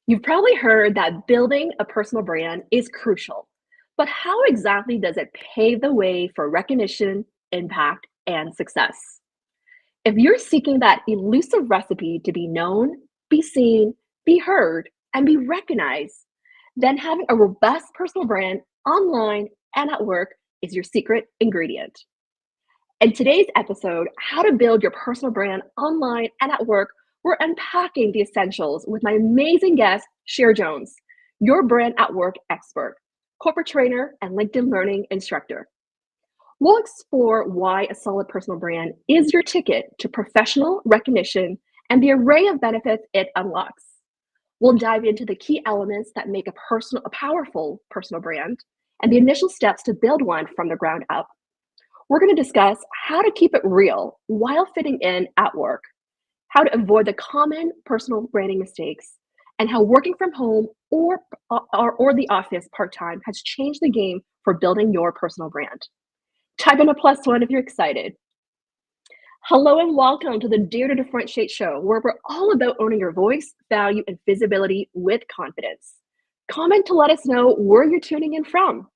You've probably heard that building a personal brand is crucial, but how exactly does it pave the way for recognition, impact, and success? If you're seeking that elusive recipe to be known, be seen, be heard, and be recognized, then having a robust personal brand online and at work is your secret ingredient. In today's episode, How to Build Your Personal Brand Online and at Work, we're unpacking the essentials with my amazing guest, Cher Jones, your brand at work expert, corporate trainer, and LinkedIn learning instructor. We'll explore why a solid personal brand is your ticket to professional recognition and the array of benefits it unlocks. We'll dive into the key elements that make a powerful personal brand and the initial steps to build one from the ground up. We're going to discuss how to keep it real while fitting in at work, how to avoid the common personal branding mistakes, and how working from home or the office part time has changed the game for building your personal brand. Type in a +1 if you're excited. Hello and welcome to the Dare to Differentiate show, where we're all about owning your voice, value, and visibility with confidence. Comment to let us know where you're tuning in from.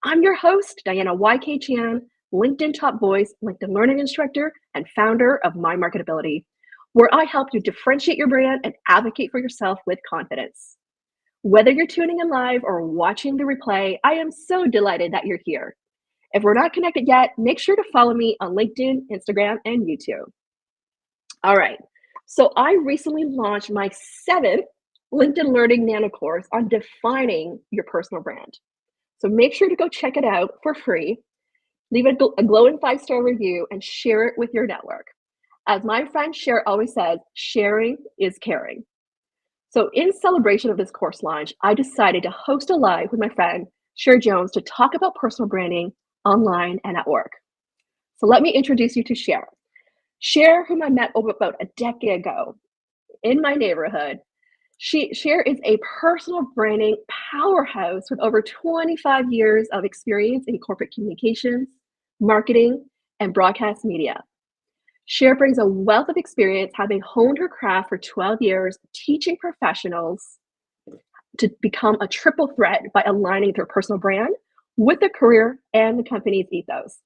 I'm your host, Diana YK Chan, LinkedIn top voice, LinkedIn learning instructor, and founder of My Marketability, where I help you differentiate your brand and advocate for yourself with confidence. Whether you're tuning in live or watching the replay, I am so delighted that you're here. If we're not connected yet, make sure to follow me on LinkedIn, Instagram, and YouTube. All right. So I recently launched my 7th LinkedIn Learning Nano course on defining your personal brand. So make sure to go check it out for free. Leave a glowing 5-star review and share it with your network. As my friend Cher always says, sharing is caring. So in celebration of this course launch, I decided to host a live with my friend Cher Jones to talk about personal branding online and at work. So let me introduce you to Cher. Cher, whom I met over about a decade ago in my neighborhood. Cher is a personal branding powerhouse with over 25 years of experience in corporate communications, marketing, and broadcast media. Cher brings a wealth of experience, having honed her craft for 12 years, teaching professionals to become a triple threat by aligning their personal brand with the career and the company's ethos.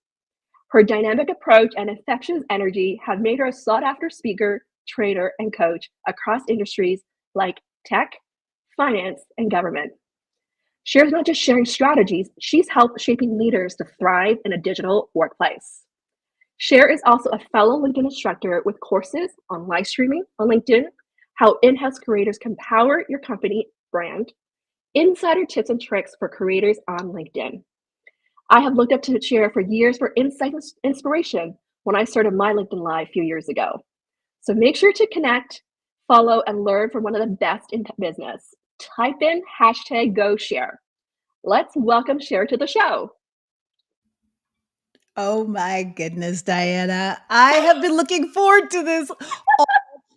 Her dynamic approach and infectious energy have made her a sought-after speaker, trainer, and coach across industries like tech, finance, and government. Cher's not just sharing strategies, she's helped shaping leaders to thrive in a digital workplace. Cher is also a fellow LinkedIn instructor with courses on live streaming on LinkedIn, how in-house creators can power your company brand, insider tips and tricks for creators on LinkedIn. I have looked up to Cher for years for insight and inspiration when I started my LinkedIn Live a few years ago. So make sure to connect, follow, and learn from one of the best in business. Type in #GoShare. Let's welcome Cher to the show. Oh my goodness, Diana. I have been looking forward to this all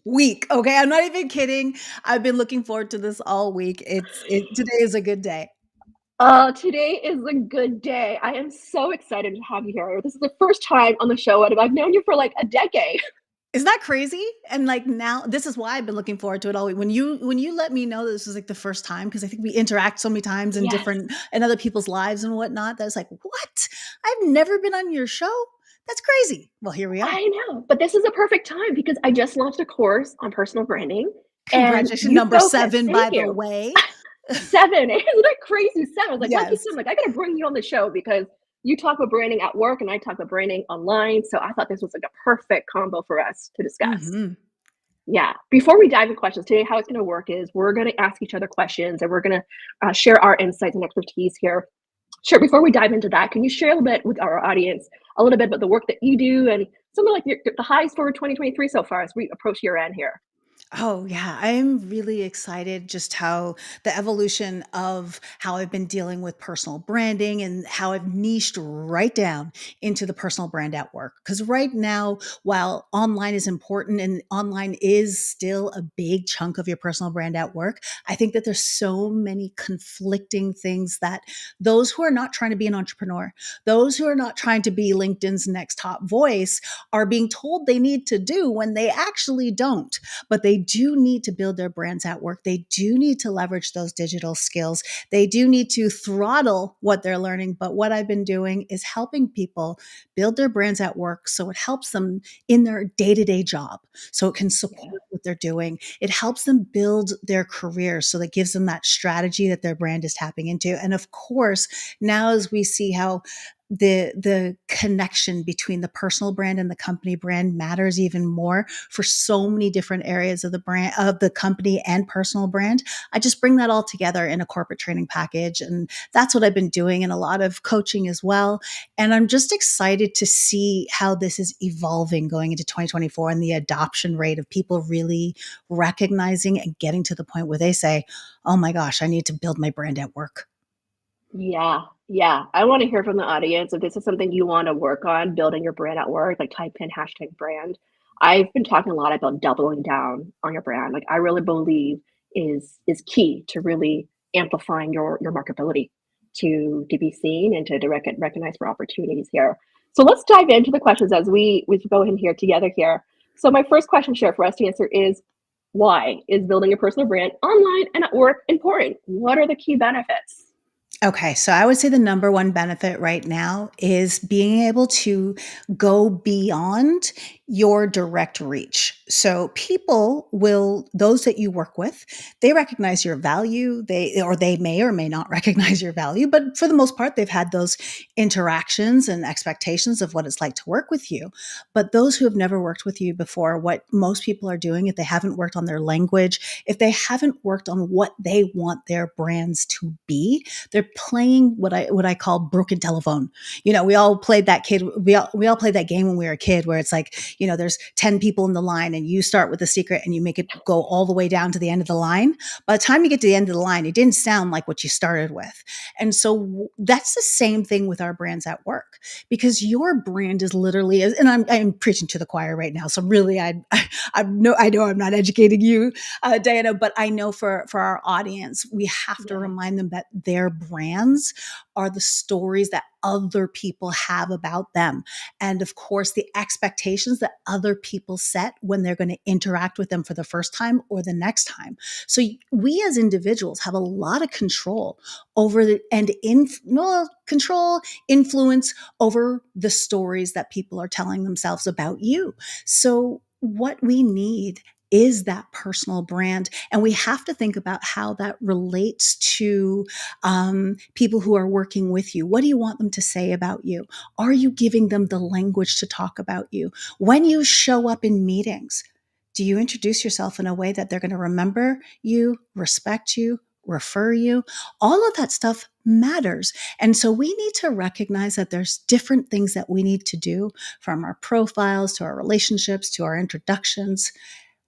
week. Okay. I'm not even kidding. I've been looking forward to this all week. Today is a good day. Today is a good day. I am so excited to have you here. This is the first time on the show, and I've known you for like a decade. Isn't that crazy? And like now, this is why I've been looking forward to it all week. When you let me know that this was like the first time, because I think we interact so many times in Yes, different in other people's lives and whatnot. That's like, what? I've never been on your show. That's crazy. Well, here we are. I know, but this is a perfect time because I just launched a course on personal branding, and Congratulations, you number focus. 7, Thank by the you. way. 7, isn't that crazy? 7. I was like, lucky Yes. 7. Like, I gotta bring you on the show because you talk about branding at work and I talk about branding online. So I thought this was like a perfect combo for us to discuss. Hmm. Yeah. Before we dive into questions today, how it's going to work is we're going to ask each other questions and we're going to share our insights and expertise here. Sure. Before we dive into that, can you share a little bit with our audience, a little bit about the work that you do and some of like the highs for 2023 so far as we approach year end here? Oh, yeah. I'm really excited just how the evolution of how I've been dealing with personal branding and how I've niched right down into the personal brand at work. Because right now, while online is important and online is still a big chunk of your personal brand at work, I think that there's so many conflicting things that those who are not trying to be an entrepreneur, those who are not trying to be LinkedIn's next top voice are being told they need to do when they actually don't, but they they do need to build their brands at work. They do need to leverage those digital skills. They do need to throttle what they're learning. But what I've been doing is helping people build their brands at work so it helps them in their day-to-day job, so it can Yeah. support what they're doing. It helps them build their career, so that gives them that strategy that their brand is tapping into. And of course, now as we see how the connection between the personal brand and the company brand matters even more for so many different areas of the brand, of the company and personal brand, I just bring that all together in a corporate training package. And that's what I've been doing in a lot of coaching as well. And I'm just excited to see how this is evolving going into 2024, and the adoption rate of people really recognizing and getting to the point where they say, oh my gosh, I need to build my brand at work. Yeah, yeah. I want to hear from the audience if this is something you want to work on, building your brand at work, like type in hashtag brand. I've been talking a lot about doubling down on your brand. Like I really believe is key to really amplifying your marketability to be seen and to recognize for opportunities here. So let's dive into the questions as we go in here together here. So my first question, Cher, for us to answer is why is building a personal brand online and at work important? What are the key benefits? Okay, so I would say the number one benefit right now is being able to go beyond your direct reach. So people will, those that you work with, they recognize your value. They may or may not recognize your value, but for the most part, they've had those interactions and expectations of what it's like to work with you. But those who have never worked with you before, what most people are doing, if they haven't worked on their language, if they haven't worked on what they want their brands to be, they're playing what I call broken telephone. We all played that kid. We all played that game when we were a kid, where it's like, there's 10 people in the line, and you start with a secret and you make it go all the way down to the end of the line. By the time you get to the end of the line, it didn't sound like what you started with. And so that's the same thing with our brands at work, because your brand is literally, and I'm preaching to the choir right now. So really, I know I'm not educating you, Diana, but I know for our audience, we have to Yeah. remind them that their brands are the stories that other people have about them. And of course, the expectations that other people set when they're going to interact with them for the first time or the next time. So we as individuals have a lot of control over influence over the stories that people are telling themselves about you. So what we need is that personal brand. And we have to think about how that relates to people who are working with you. What do you want them to say about you? Are you giving them the language to talk about you? When you show up in meetings, do you introduce yourself in a way that they're going to remember you, respect you, refer you? All of that stuff matters. And so we need to recognize that there's different things that we need to do, from our profiles to our relationships to our introductions.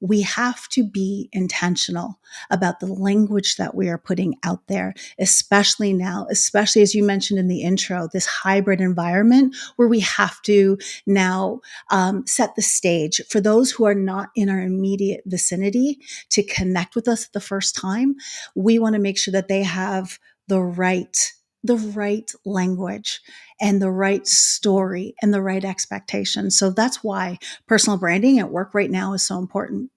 We have to be intentional about the language that we are putting out there, especially now, especially as you mentioned in the intro, this hybrid environment where we have to now set the stage for those who are not in our immediate vicinity to connect with us the first time. We want to make sure that they have the right language and the right story and the right expectations. So that's why personal branding at work right now is so important.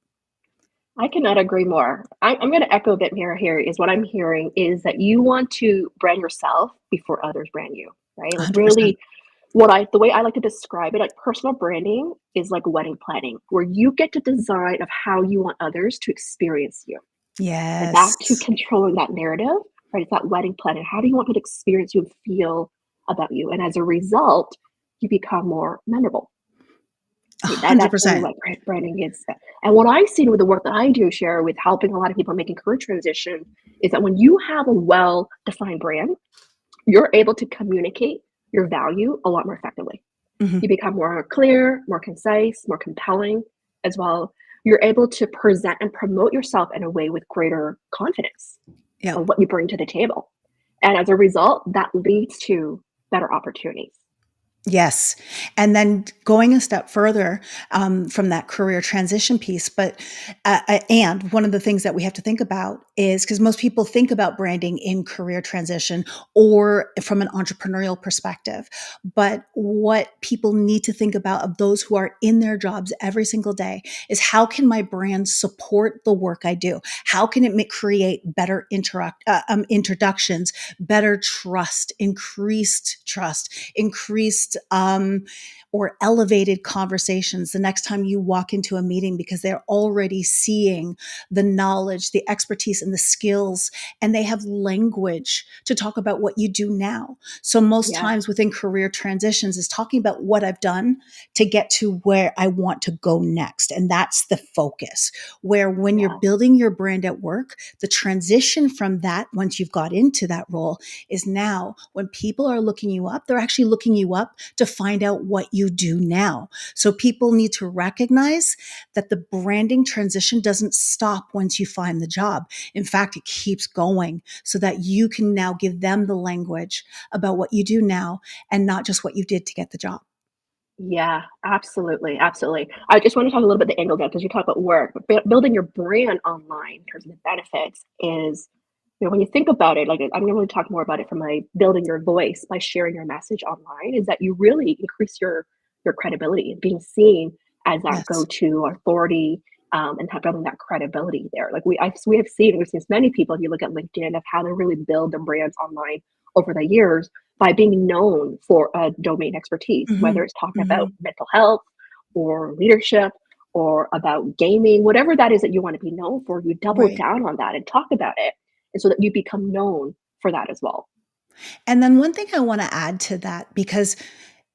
I cannot agree more. I'm going to echo a bit more here. Is what I'm hearing is that you want to brand yourself before others brand you, right? Like 100%. really, the way I like to describe it, like personal branding is like wedding planning, where you get to design of how you want others to experience you. Right back to Yes. controlling that narrative, right? It's that wedding planning. How do you want to experience you and feel about you? And as a result, you become more memorable. Right, that's really 100%. what branding is. And what I've seen with the work that I do share with helping a lot of people making career transition is that when you have a well-defined brand, you're able to communicate your value a lot more effectively. Mhm. You become more clear, more concise, more compelling as well. You're able to present and promote yourself in a way with greater confidence Yep. of what you bring to the table. And as a result, that leads to better opportunities. Yes. And then going a step further from that career transition piece. But, and one of the things that we have to think about is because most people think about branding in career transition or from an entrepreneurial perspective. But what people need to think about of those who are in their jobs every single day is how can my brand support the work I do? How can it create better introductions, better trust, increased or elevated conversations the next time you walk into a meeting because they're already seeing the knowledge, the expertise, and the skills, and they have language to talk about what you do now. So most Yeah, times within career transitions is talking about what I've done to get to where I want to go next. And that's the focus. Where when you're yeah, building your brand at work, the transition from that, once you've got into that role, is now when people are looking you up, they're actually looking you up to find out what you do now. So people need to recognize that the branding transition doesn't stop once you find the job. In fact, it keeps going so that you can now give them the language about what you do now and not just what you did to get the job. yeah, absolutely, absolutely. I just want to talk a little bit the angle there because you talk about work, but building your brand online in terms of the benefits is, when you think about it, like I'm going to talk more about it from my building your voice by sharing your message online, is that you really increase your credibility, being seen as that Yes. go-to authority, and building that credibility there. Like we've seen many people. If you look at LinkedIn of how they really build their brands online over the years by being known for a domain expertise, whether Hmm. it's talking about Hmm. mental health or leadership or about gaming, whatever that is that you want to be known for, you double Right. down on that and talk about it. And so that you become known for that as well. And then one thing I want to add to that, because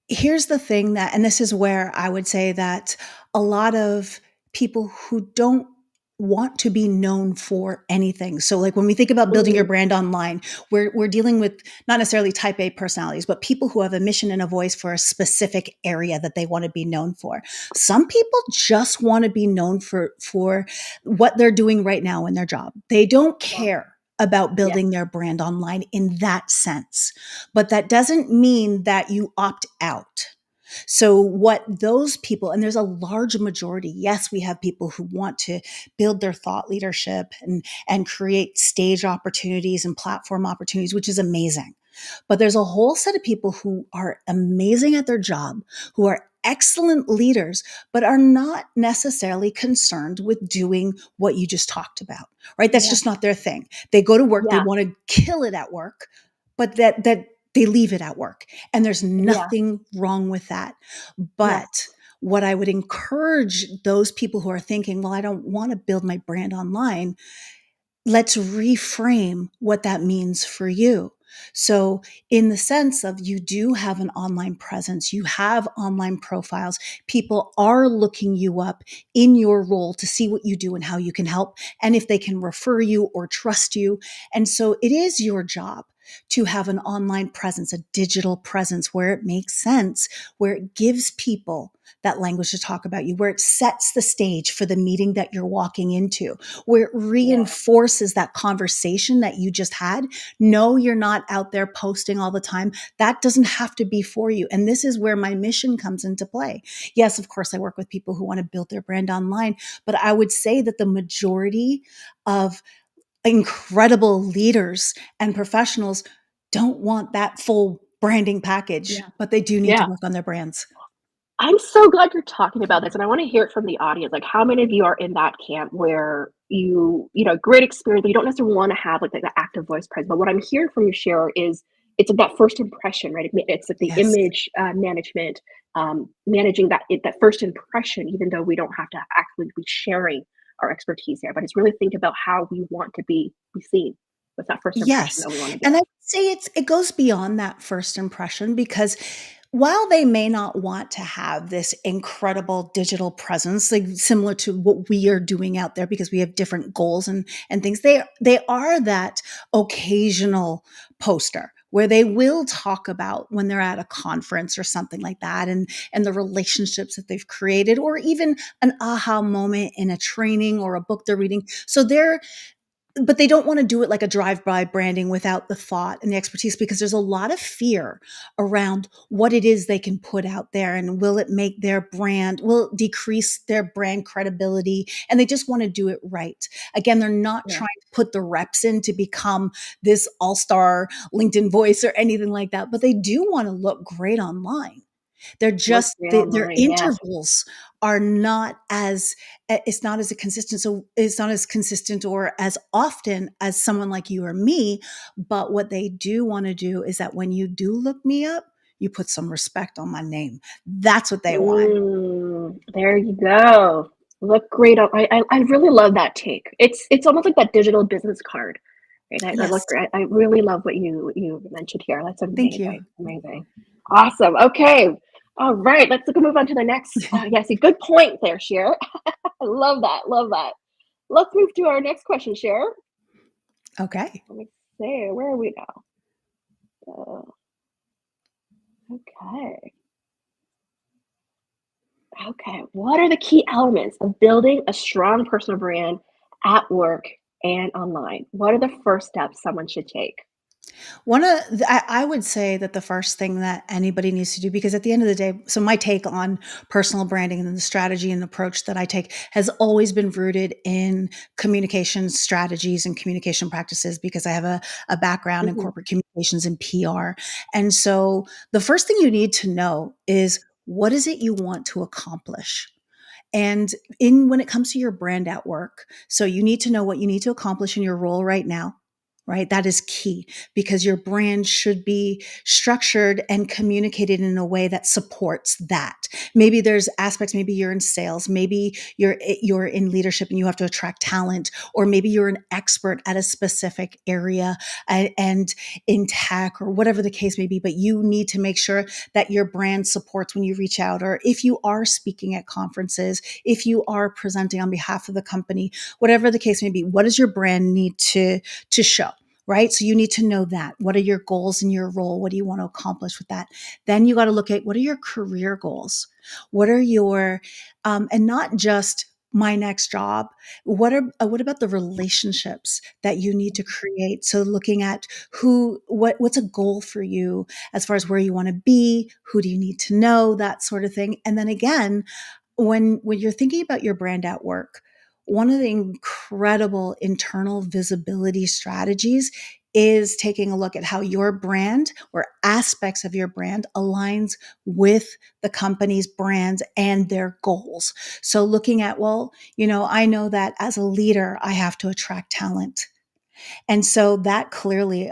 here's the thing that, and this is where I would say that a lot of people who don't want to be known for anything. So like when we think about building your Hmm. brand online, we're dealing with not necessarily type A personalities, but people who have a mission and a voice for a specific area that they want to be known for. Some people just want to be known for what they're doing right now in their job. They don't Yeah. care about Yes. building their brand online in that sense. But that doesn't mean that you opt out. So, what those people, and there's a large majority, yes, we have people who want to build their thought leadership and create stage opportunities and platform opportunities, which is amazing. But there's a whole set of people who are amazing at their job, who are excellent leaders, but are not necessarily concerned with doing what you just talked about, right? That's Yeah. just not their thing. They go to work, they Yeah. want to kill it at work, but that they leave it at work. And there's Yeah. nothing wrong with that. Yes. But what I would encourage those people who are thinking, well, I don't want to build my brand online, let's reframe what that means for you. So, in the sense of you do have an online presence, you have online profiles, people are looking you up in your role to see what you do and how you can help, and if they can refer you or trust you. And so, it is your job to have an online presence, a digital presence where it makes sense, where it gives people that language to talk about you, where it sets the stage for the meeting that you're walking into, where it Yeah. reinforces that conversation that you just had. No, you're not out there posting all the time. That doesn't have to be for you. And this is where my mission comes into play. Yes, of course, I work with people who want to build their brand online, but I would say that the majority of incredible leaders and professionals don't want that full branding package, Yeah. but they do need to Yeah. work on their brands. I'm so glad you're talking about this, and I want to hear it from the audience. Like, how many of you are in that camp where great experience, but you don't necessarily want to have like the active voice presence. But what I'm hearing from you, Cher, is it's like that first impression, right? It's like the Yes. image management, managing that first impression, even though we don't have to actually be sharing our expertise there. But it's really think about how we want to be seen. What's that first impression Yes, that we want to and give? I would say it goes beyond that first impression because while they may not want to have this incredible digital presence, like similar to what we are doing out there because we have different goals and things, they are that occasional poster where they will talk about when they're at a conference or something like that and the relationships that they've created or even an aha moment in a training or a book they're reading. So they're but they don't want to do it like a drive-by branding without the thought and the expertise, because there's a lot of fear around what it is they can put out there, and will it make their brand, will it decrease their brand credibility, and they just want to do it right. Again, they're not Yeah. trying to put the reps in to become this all-star LinkedIn voice or anything like that, but they do want to look great online. They're Look just great their online. Yes. intervals are not as it's not as a consistent, so it's not as consistent or as often as someone like you or me. But what they do want to do is that when you do look me up, you put some respect on my name. That's what they want. There you go. Look great. I really love that take. It's almost like that digital business card, right? I Yes. look great. I really love what you mentioned here. That's Thank amazing. you. Amazing. Awesome. Okay. All right. Let's move on to the next. Yes, a good point there, Cher. I love that. Love that. Let's move to our next question, Cher. Okay. Let me see. Where are we now? Okay. Okay. What are the key elements of building a strong personal brand at work and online? What are the first steps someone should take? One of I would say that the first thing that anybody needs to do, because at the end of the day, so my take on personal branding and the strategy and approach that I take has always been rooted in communication strategies and communication practices, because I have a background in Mhm, corporate communications and PR. And so the first thing you need to know is, what is it you want to accomplish? And in when it comes to your brand at work, so you need to know what you need to accomplish in your role right now, right? That is key, because your brand should be structured and communicated in a way that supports that. Maybe there's aspects, maybe you're in sales, maybe you're in leadership and you have to attract talent, or maybe you're an expert at a specific area, and in tech or whatever the case may be, but you need to make sure that your brand supports when you reach out, or if you are speaking at conferences, if you are presenting on behalf of the company, whatever the case may be, what does your brand need to show? Right. So you need to know that. What are your goals in your role? What do you want to accomplish with that? Then you got to look at, what are your career goals? What are your, and not just my next job. What about the relationships that you need to create? So looking at what's a goal for you as far as where you want to be, who do you need to know, that sort of thing. And then again, when you're thinking about your brand at work, one of the incredible internal visibility strategies is taking a look at how your brand or aspects of your brand aligns with the company's brands and their goals. So looking at, well, I know that as a leader, I have to attract talent. And so that clearly,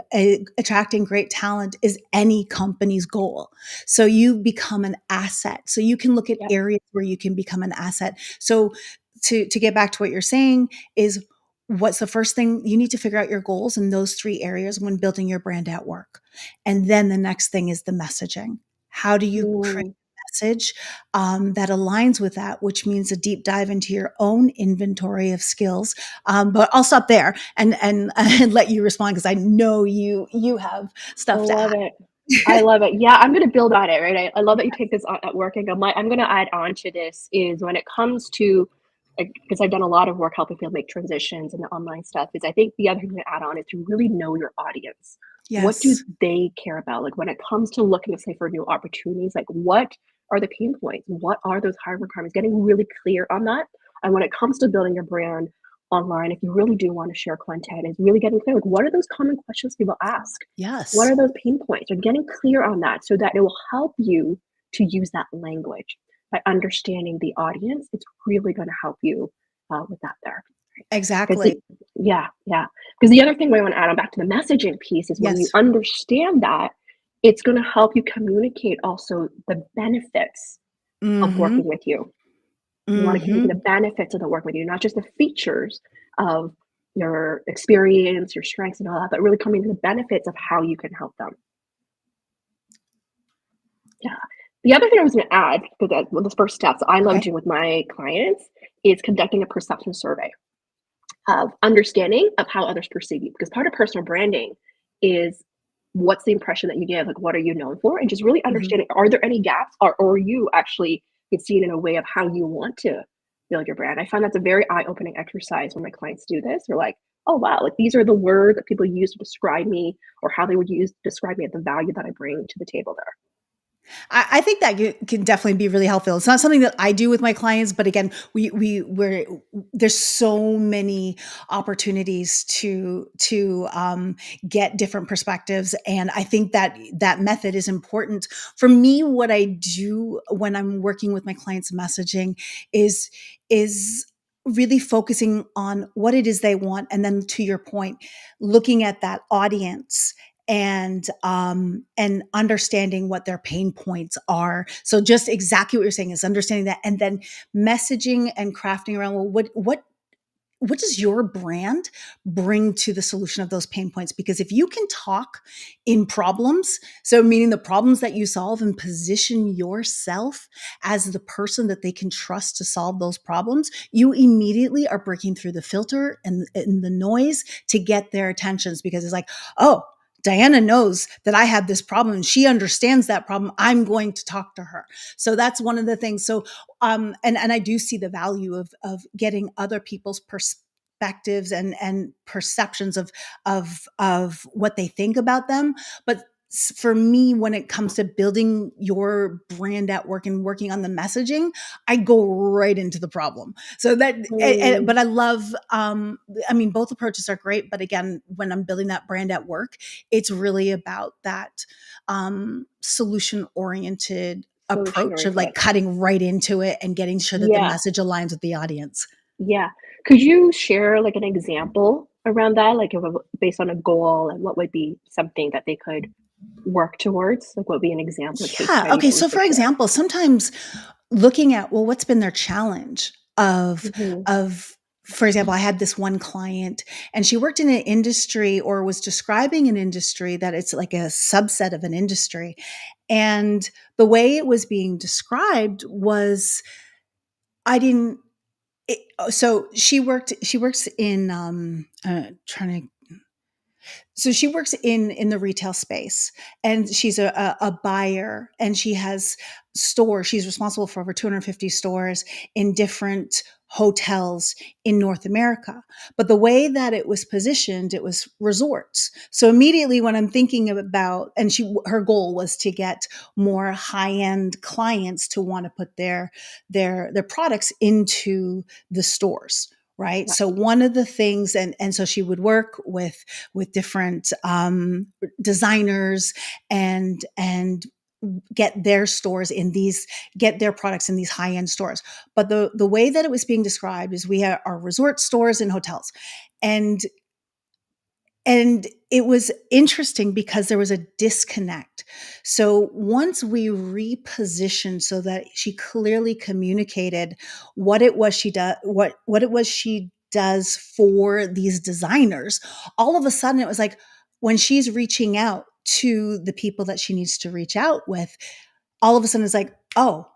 attracting great talent is any company's goal. So you become an asset. So you can look at yep. areas where you can become an asset. So to get back to what you're saying is, what's the first thing you need to figure out? Your goals in those three areas when building your brand at work. And then the next thing is the messaging. How do you create Mm, message that aligns with that, which means a deep dive into your own inventory of skills. But I'll stop there and let you respond, because I know you have I stuff to love add. it. I love it. Yeah, I'm gonna build on it, right? I love that you take this on at work, and I'm gonna add on to this is when it comes to, like, because I've done a lot of work helping people make transitions and the online stuff, is I think the other thing to add on is to really know your audience. What do Yes. they care about? Like, when it comes to looking, say, for new opportunities, like, what are the pain points? What are those hard requirements? Getting really clear on that. And when it comes to building your brand online, if you really do want to share content, is really getting clear, like, what are those common questions people ask? What Yes. are those pain points? Or getting clear on that so that it will help you to use that language. By understanding the audience, it's really going to help you with that there. Because Exactly. yeah, yeah. Because the other thing I want to add on back to the messaging piece is when you Yes. understand that, it's going to help you communicate also the benefits of Mm-hmm. working with you. You want to Mm-hmm. communicate the benefits of the work with you, not just the features of your experience, your strengths, and all that, but really coming to the benefits of how you can help them. Yeah. The other thing I was gonna add, because that one of the first steps I love Okay. doing with my clients is conducting a perception survey of understanding of how others perceive you. Because part of personal branding is what's the impression that you give, like what are you known for? And just really Mm-hmm. understanding, are there any gaps, or are you actually get seen in a way of how you want to build your brand? I find that's a very eye-opening exercise when my clients do this. They're like, oh wow, like these are the words that people use to describe me, or how they would use describe me at the value that I bring to the table there. I think that can definitely be really helpful. It's not something that I do with my clients, but again, we're there's so many opportunities to get different perspectives, and I think that that method is important for me. What I do when I'm working with my clients' messaging is is really focusing on what it is they want, and then to your point, looking at that audience and understanding what their pain points are. So just exactly what you're saying is understanding that, and then messaging and crafting around, well, what does your brand bring to the solution of those pain points? Because if you can talk in problems, so meaning the problems that you solve, and position yourself as the person that they can trust to solve those problems, you immediately are breaking through the filter and the noise to get their attentions, because it's like, oh, Diana knows that I have this problem and she understands that problem. I'm going to talk to her. So that's one of the things. So and I do see the value of getting other people's perspectives and perceptions of what they think about them. But for me, when it comes to building your brand at work and working on the messaging, I go right into the problem. So that, Mm, but I love, I mean, both approaches are great. But again, when I'm building that brand at work, it's really about that solution oriented solution approach of oriented. like cutting right into it and getting sure that the Yeah, message aligns with the audience. yeah. Could you share like an example around that, like based on a goal, and what would be something that they could work towards? Like, what would be an example, a case Yeah. study Okay. that we So could for share? example, sometimes looking at, well, what's been their challenge Hmm. of for example, I had this one client and she worked in an industry, or was describing an industry that it's like a subset of an industry. And the way it was being described was, I didn't, so she works in, trying to, so she works in the retail space, and she's a buyer, and she has stores. She's responsible for over 250 stores in different hotels in North America. But the way that it was positioned, it was resorts. So immediately when I'm thinking about, and her goal was to get more high-end clients to want to put their products into the stores. Right. Yeah, So one of the things, and so she would work with different designers and get their stores in these, get their products in these high end stores. But the way that it was being described is, we have our resort stores and hotels, and and it was interesting because there was a disconnect. So once we repositioned so that she clearly communicated what it was she does, what it was she does for these designers, all of a sudden it was like, when she's reaching out to the people that she needs to reach out with, all of a sudden it's like, oh,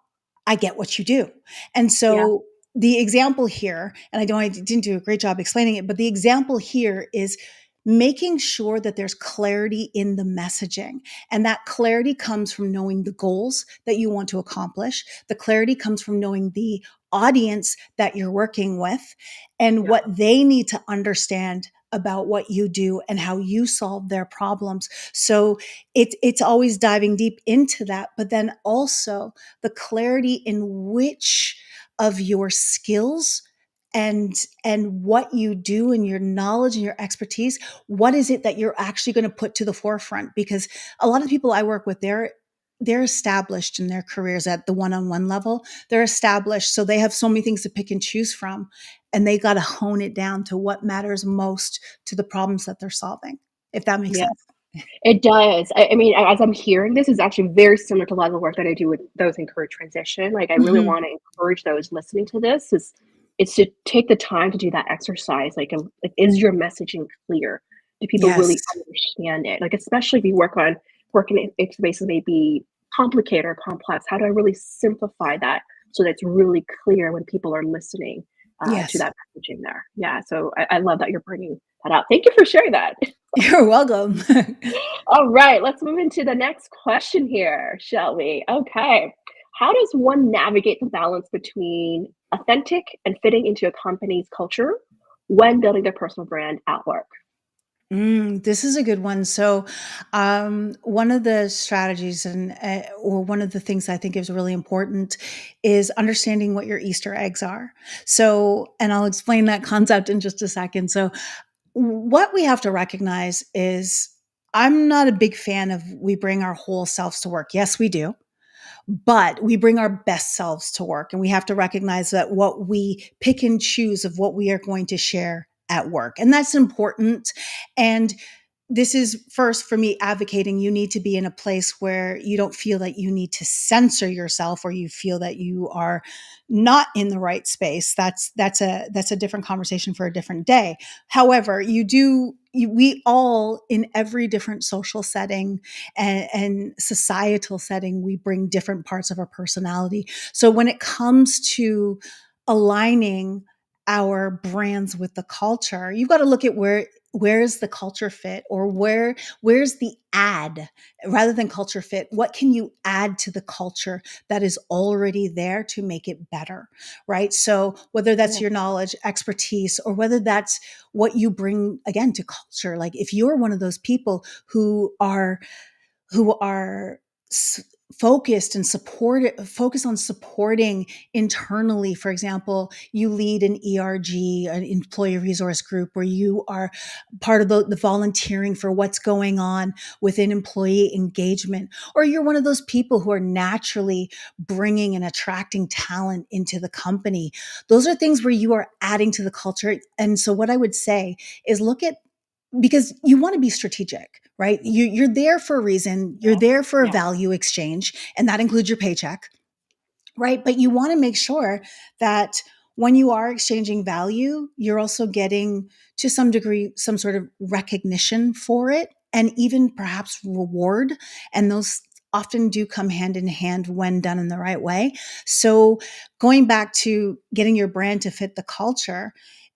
I get what you do. And yeah, so the example here, and I didn't do a great job explaining it, but the example here is making sure that there's clarity in the messaging. And that clarity comes from knowing the goals that you want to accomplish. The clarity comes from knowing the audience that you're working with and yeah, what they need to understand about what you do and how you solve their problems. So it's always diving deep into that, but then also the clarity in which of your skills and what you do and your knowledge and your expertise, what is it that you're actually going to put to the forefront? Because a lot of people I work with, they're established in their careers at the one-on-one level. They're established, so they have so many things to pick and choose from, and they got to hone it down to what matters most to the problems that they're solving, if that makes yeah. sense. It does. I mean, as I'm hearing this, is actually very similar to a lot of the work that I do with those in career transition. Like, I really Mhm. want to encourage those listening to this is to take the time to do that exercise. Like, is your messaging clear? Do people Yes. really understand it? Like, especially if you work in spaces may be complicated or complex. How do I really simplify that so that it's really clear when people are listening to Yes. that messaging there? Yeah. So I love that you're bringing that out. Thank you for sharing that. You're welcome. All right, let's move into the next question here, shall we? Okay. How does one navigate the balance between authentic and fitting into a company's culture when building their personal brand at work? This is a good one. So, one of the strategies or one of the things I think is really important is understanding what your Easter eggs are. So, and I'll explain that concept in just a second. So, what we have to recognize is I'm not a big fan of we bring our whole selves to work. Yes, we do, but we bring our best selves to work, and we have to recognize that what we pick and choose of what we are going to share at work, and that's important. And this is first for me advocating you need to be in a place where you don't feel that you need to censor yourself or you feel that you are not in the right space. That's a different conversation for a different day. However, we all in every different social setting and societal setting, we bring different parts of our personality. So when it comes to aligning our brands with the culture, you've got to look at where's the culture fit, or where's the add rather than culture fit. What can you add to the culture that is already there to make it better, right? So whether that's Yeah. your knowledge, expertise, or whether that's what you bring again to culture, like if you're one of those people who are focused and focus on supporting internally. For example, you lead an ERG, an employee resource group, where you are part of the volunteering for what's going on within employee engagement, or you're one of those people who are naturally bringing and attracting talent into the company. Those are things where you are adding to the culture. And so what I would say is look at, because you want to be strategic, right? You're there for a reason. You're Yeah. there for a Yeah. value exchange, and that includes your paycheck, right? But you want to make sure that when you are exchanging value, you're also getting to some degree some sort of recognition for it, and even perhaps reward. And those often do come hand in hand when done in the right way. So going back to getting your brand to fit the culture,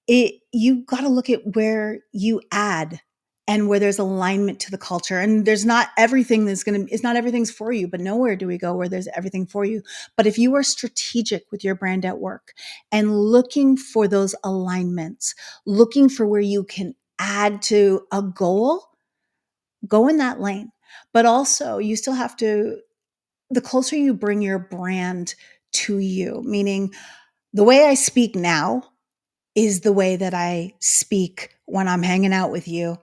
you got to look at where you add and where there's alignment to the culture. And there's not everything it's not everything's for you, but nowhere do we go where there's everything for you. But if you are strategic with your brand at work and looking for those alignments, looking for where you can add to a goal, go in that lane. But also, you still have to, the closer you bring your brand to you, meaning the way I speak now is the way that I speak when I'm hanging out with you,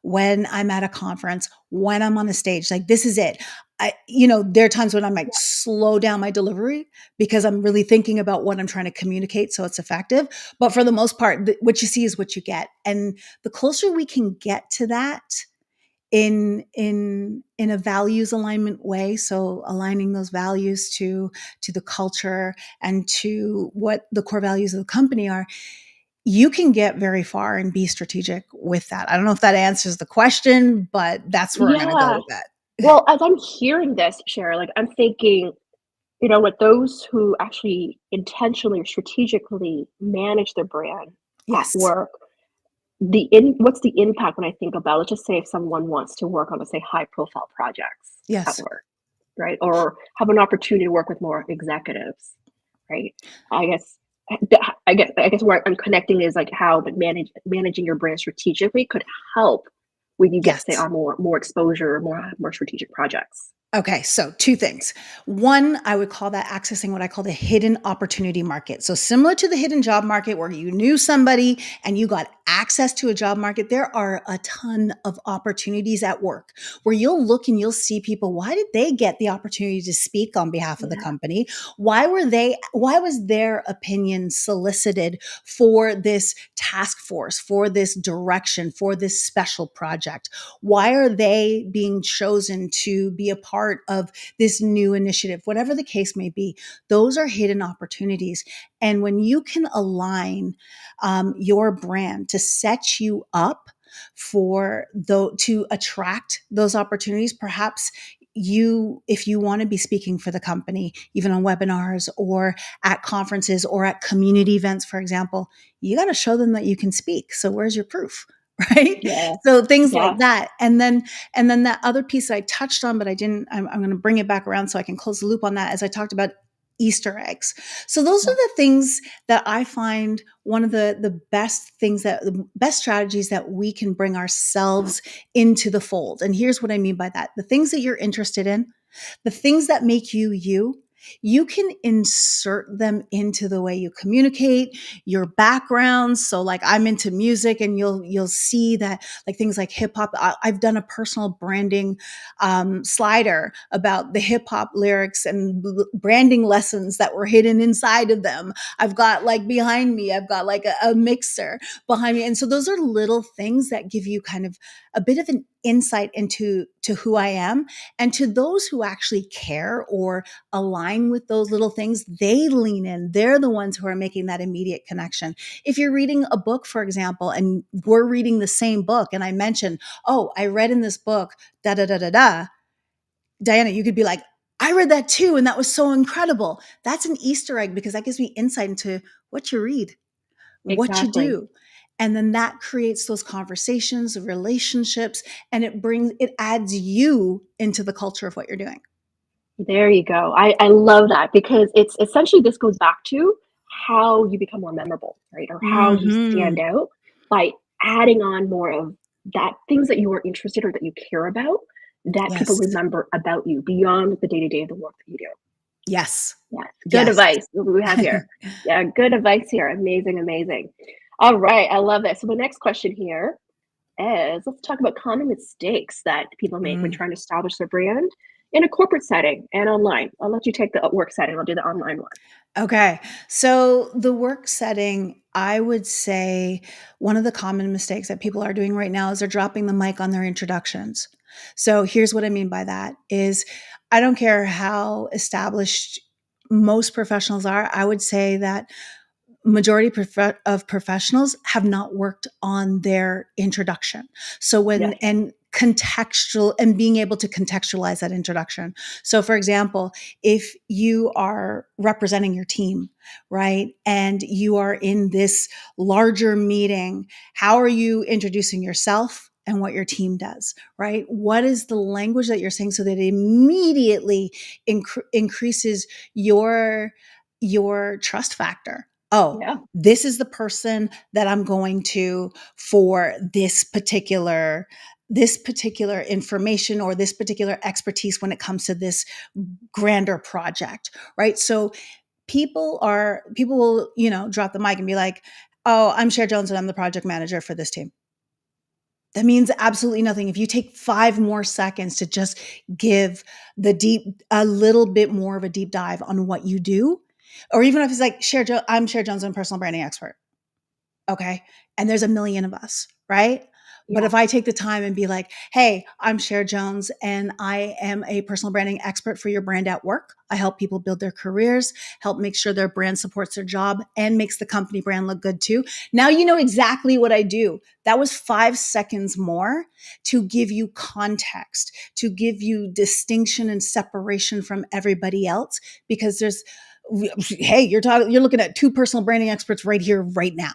when I'm at a conference, when I'm on a stage. Like, this is it. There are times when I might slow down my delivery because I'm really thinking about what I'm trying to communicate so it's effective. But for the most part, what you see is what you get. And the closer we can get to that in a values alignment way, so aligning those values to the culture and to what the core values of the company are, you can get very far and be strategic with that. I don't know if that answers the question, but that's where I'm going to go Yeah. with that. Well, as I'm hearing this, Cher, like I'm thinking, with those who actually intentionally or strategically manage their brand at Yes. work, what's the impact when I think about, let's just say if someone wants to work on, let's say, high profile projects at Yes. work, right? Or have an opportunity to work with more executives, right? I guess I guess where I'm connecting is like how the managing your brand strategically could help when you get, say, Yes. on more exposure, more strategic projects. Okay, so two things. One, I would call that accessing what I call the hidden opportunity market. So, similar to the hidden job market where you knew somebody and you got access to a job market, there are a ton of opportunities at work where you'll look and you'll see people. Why did they get the opportunity to speak on behalf of the Yeah. company? Why was their opinion solicited for this task force, for this direction, for this special project? Why are they being chosen to be a part of this new initiative? Whatever the case may be, those are hidden opportunities. And when you can align your brand to set you up to attract those opportunities, perhaps if you want to be speaking for the company, even on webinars or at conferences or at community events, for example, you got to show them that you can speak. So where's your proof? Right. Yes. So things like Yes. that. And then that other piece I touched on, but I didn't, I'm going to bring it back around so I can close the loop on that. As I talked about Easter eggs. So those Yeah. are the things that I find one of the best things, that the best strategies that we can bring ourselves into the fold. And here's what I mean by that. The things that you're interested in, the things that make you you, you can insert them into the way you communicate, your background. So like I'm into music, and you'll see that like things like hip hop. I've done a personal branding slider about the hip hop lyrics and branding lessons that were hidden inside of them. I've got like behind me, I've got like a mixer behind me. And so those are little things that give you kind of a bit of an insight into who I am. And to those who actually care or align with those little things, they lean in. They're the ones who are making that immediate connection. If you're reading a book, for example, and we're reading the same book, and I mentioned, oh, I read in this book, da da da da da, Diana, you could be like, I read that too, and that was so incredible. That's an Easter egg, because that gives me insight into what you read, what you Exactly. do. And then that creates those conversations, relationships, and it adds you into the culture of what you're doing. There you go. I love that because it's essentially this goes back to how you become more memorable, right? Or how you stand Hmm. out by adding on more of that things that you are interested or that you care about that people Yes. remember about you beyond the day-to-day of the work that you do. Yes. Yes, good Yes. advice. What do we have here? Yeah, good advice here. Amazing, amazing. All right, I love it. So the next question here is let's talk about common mistakes that people make when Mm. trying to establish their brand in a corporate setting and online. I'll let you take the work setting. I'll do the online one. Okay. So the work setting, I would say one of the common mistakes that people are doing right now is they're dropping the mic on their introductions. So here's what I mean by that is I don't care how established most professionals are. I would say that majority of professionals have not worked on their introduction. So when Yes. and contextual and being able to contextualize that introduction. So for example, if you are representing your team, right? And you are in this larger meeting, how are you introducing yourself and what your team does, right? What is the language that you're saying so that it immediately increases your trust factor? Oh, Yeah. this is the person that I'm going to for this particular information or this particular expertise when it comes to this grander project, right? So people will, drop the mic and be like, "Oh, I'm Cher Jones and I'm the project manager for this team." That means absolutely nothing. If you take 5 more seconds to just give a little bit more of a deep dive on what you do, or even if it's like, I'm Cher Jones, I'm a personal branding expert. Okay. And there's a million of us, right? But Yeah. if I take the time and be like, hey, I'm Cher Jones and I am a personal branding expert for your brand at work. I help people build their careers, help make sure their brand supports their job and makes the company brand look good too. Now you know exactly what I do. That was 5 seconds more to give you context, to give you distinction and separation from everybody else, because hey, you're looking at 2 personal branding experts right here, right now.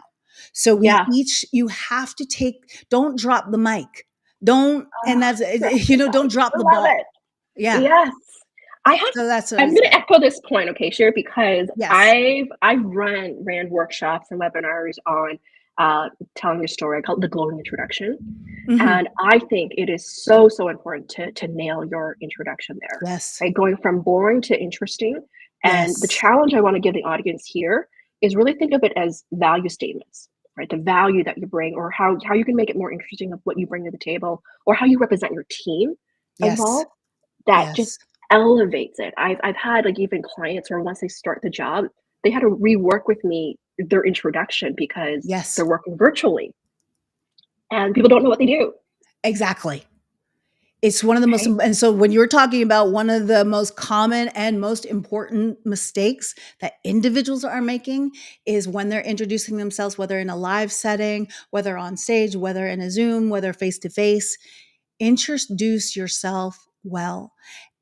So Yeah. you have to don't drop the mic. Don't, and Oh, that's, drop the don't mic. drop I the love it. ball. Yeah. Yes. I have So that's what I I'm would gonna say. echo this point, okay, Sher, because Yes. I've ran workshops and webinars on telling a story called the glowing introduction. Hmm. And I think it is so, so important to nail your introduction there, Yes. right? Going from boring to interesting. And the Yes. challenge I want to give the audience here is really think of it as value statements, right? The value that you bring, or how you can make it more interesting of what you bring to the table, or how you represent your team as Yes. well. That Yes. just elevates it. I've had like even clients where once they start the job, they had to rework with me their introduction because Yes. they're working virtually and people don't know what they do. Exactly. It's one of the most, Right? and so when you're talking about one of the most common and most important mistakes that individuals are making is when they're introducing themselves, whether in a live setting, whether on stage, whether in a Zoom, whether face to face, introduce yourself well.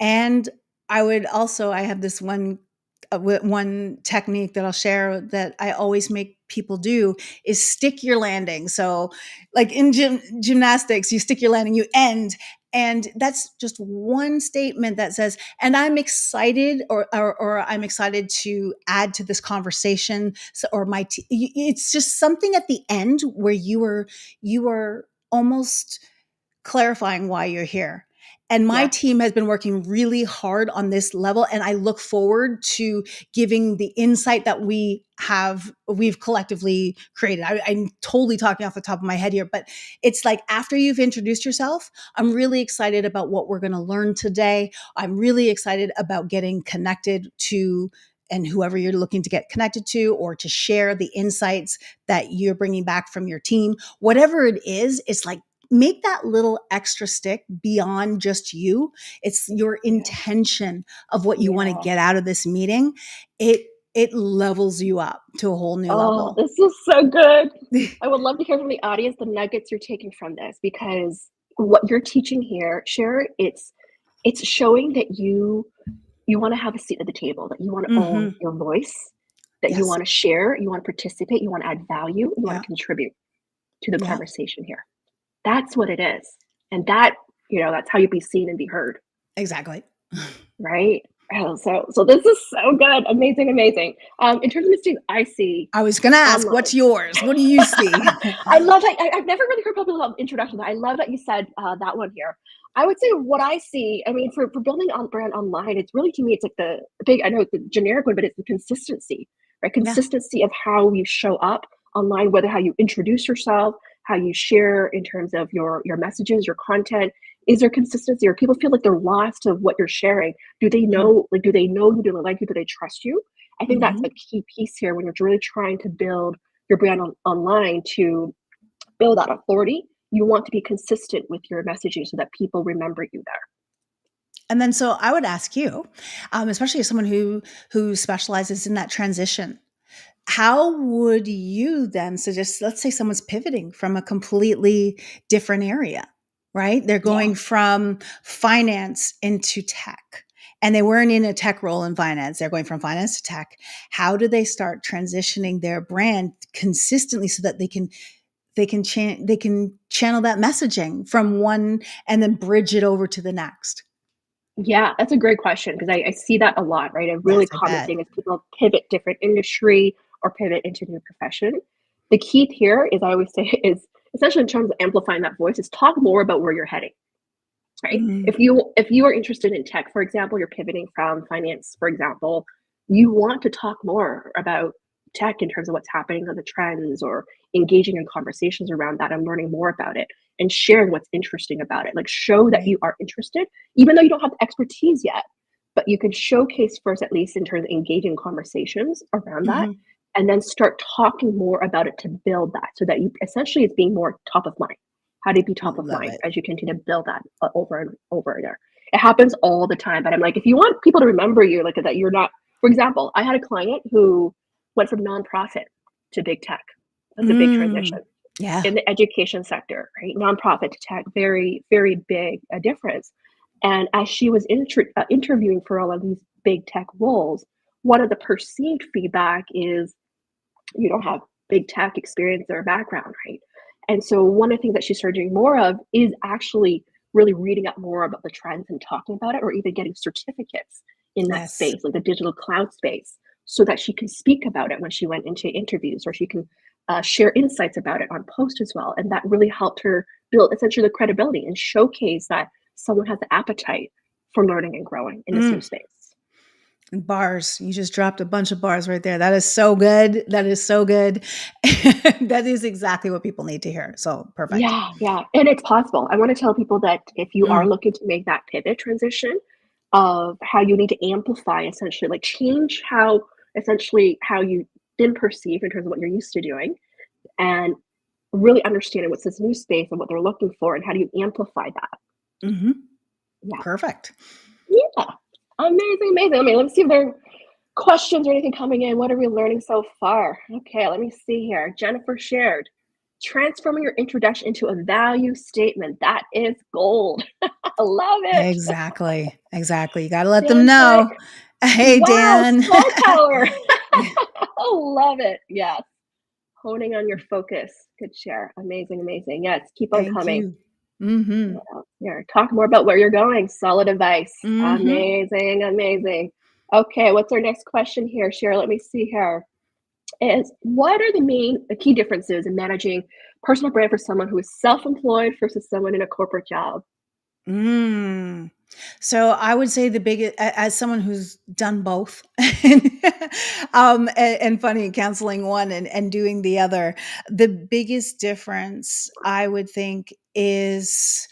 And I have this one technique that I'll share that I always make people do is stick your landing. So like in gymnastics, you stick your landing, you end, And that's just one statement that says, and I'm excited, or I'm excited to add to this conversation. So, or it's just something at the end where you are almost clarifying why you're here. And my Yeah. team has been working really hard on this level. And I look forward to giving the insight that we've collectively created. I'm totally talking off the top of my head here, but it's like after you've introduced yourself, I'm really excited about what we're going to learn today. I'm really excited about getting connected to and whoever you're looking to get connected to, or to share the insights that you're bringing back from your team. Whatever it is, it's like, make that little extra stick beyond just you. It's your Yeah. intention of what you want to Yeah. get out of this meeting. It levels you up to a whole new Oh, level. this is so good. I would love to hear from the audience the nuggets you're taking from this, because what you're teaching here, Cher, it's showing that you want to have a seat at the table, that you want to own Hmm. your voice, that you Yes. want to share, you want to participate, you want to add value, you want Yeah. to contribute to the Yeah. conversation here. That's what it is. And that, that's how you be seen and be heard, Exactly. right? Oh, so this is so good. Amazing, amazing. In terms of mistakes I see I was going to ask, online. what's yours? What do you see? I love that. I've never really heard people have introductions. I love that you said that one here. I would say what I see, I mean, for building on brand online, it's really, to me, it's like the big, I know it's the generic one, but it's the consistency, right? Yeah. Consistency of how you show up online, whether how you introduce yourself, how you share in terms of your messages, your content. Is there consistency, or people feel like they're lost of what you're sharing? Do they know, like, do they know you? Do they like you? Do they trust you? I think that's Mm-hmm. a key piece here when you're really trying to build your brand online, to build that authority. You want to be consistent with your messaging so that people remember you there. And then, so I would ask you, especially as someone who specializes in that transition, how would you then suggest, let's say someone's pivoting from a completely different area, right? They're Yeah. going from finance into tech, and they weren't in a tech role in finance. They're going from finance to tech. How do they start transitioning their brand consistently so that they can channel that messaging from one and then bridge it over to the next? Yeah, that's a great question, because I see that a lot, right? A really Yes, I common bet. thing is people pivot different industry or pivot into new profession. The key here is, I always say, is essentially in terms of amplifying that voice, is talk more about where you're heading, right? Mm, If you are interested in tech, for example, you're pivoting from finance, for example, you want to talk more about tech in terms of what's happening on the trends, or engaging in conversations around that and learning more about it and sharing what's interesting about it. Like, show that right. you are interested, even though you don't have the expertise yet, but you can showcase first, at least in terms of engaging conversations around that, Hmm. and then start talking more about it to build that, so that you essentially, it's being more top of mind. How to be top of Love mind it. as you continue to build that over and over there. It happens all the time, but I'm like, if you want people to remember you, like that, you're not. For example, I had a client who went from nonprofit to big tech. That's a big transition Mm, yeah. in the education sector, right? Nonprofit to tech, very, very big a difference. And as she was interviewing for all of these big tech roles, one of the perceived feedback is, you don't have big tech experience or background, right? And so one of the things that she's started doing more of is actually really reading up more about the trends and talking about it, or even getting certificates in that Yes. space, like the digital cloud space, so that she can speak about it when she went into interviews, or she can share insights about it on post as well. And that really helped her build essentially the credibility and showcase that someone has the appetite for learning and growing in this new Mm, space. bars. You just dropped a bunch of bars right there. That is so good. That is so good. That is exactly what people need to hear. So perfect. Yeah, yeah, and it's possible. I wanna tell people that if you are Mm, looking to make that pivot transition of how you need to amplify, essentially, like, change how, essentially, how you've been perceived in terms of what you're used to doing, and really understanding what's this new space and what they're looking for, and how do you amplify that. hmm. Yeah. Perfect. Yeah. Amazing, amazing. Let me see if there are questions or anything coming in. What are we learning so far? Okay, let me see here. Jennifer shared, transforming your introduction into a value statement. That is gold. I love it. Exactly. Exactly. You got to let them Dan Quick. know. Hey, Wow, Dan. soul power. I love it. Yes. Honing on your focus. Good share. Amazing, amazing. Yes, keep on Thank coming. you. Mhm. What else here? Talk more about where you're going. Solid advice. Mhm. Amazing, amazing. Okay, what's our next question here, Cher? Let me see here. Is what are the key differences in managing personal brand for someone who is self-employed versus someone in a corporate job? Mm. So I would say the biggest, as someone who's done both, and, and funny, canceling one and doing the other, the biggest difference I would think is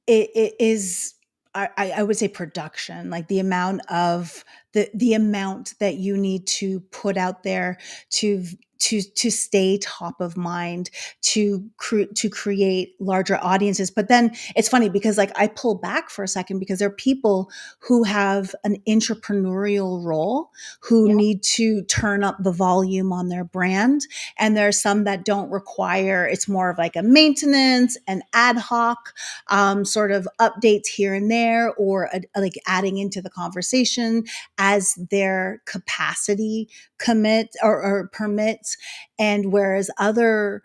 it is I would say production, like the amount of the amount that you need to put out there to to stay top of mind, to create larger audiences. But then it's funny because like I pull back for a second because there are people who have an entrepreneurial role who Yeah, need to turn up the volume on their brand, and there are some that don't require. It's more of like a maintenance and ad hoc sort of updates here and there, or like adding into the conversation as their capacity or permits. And whereas other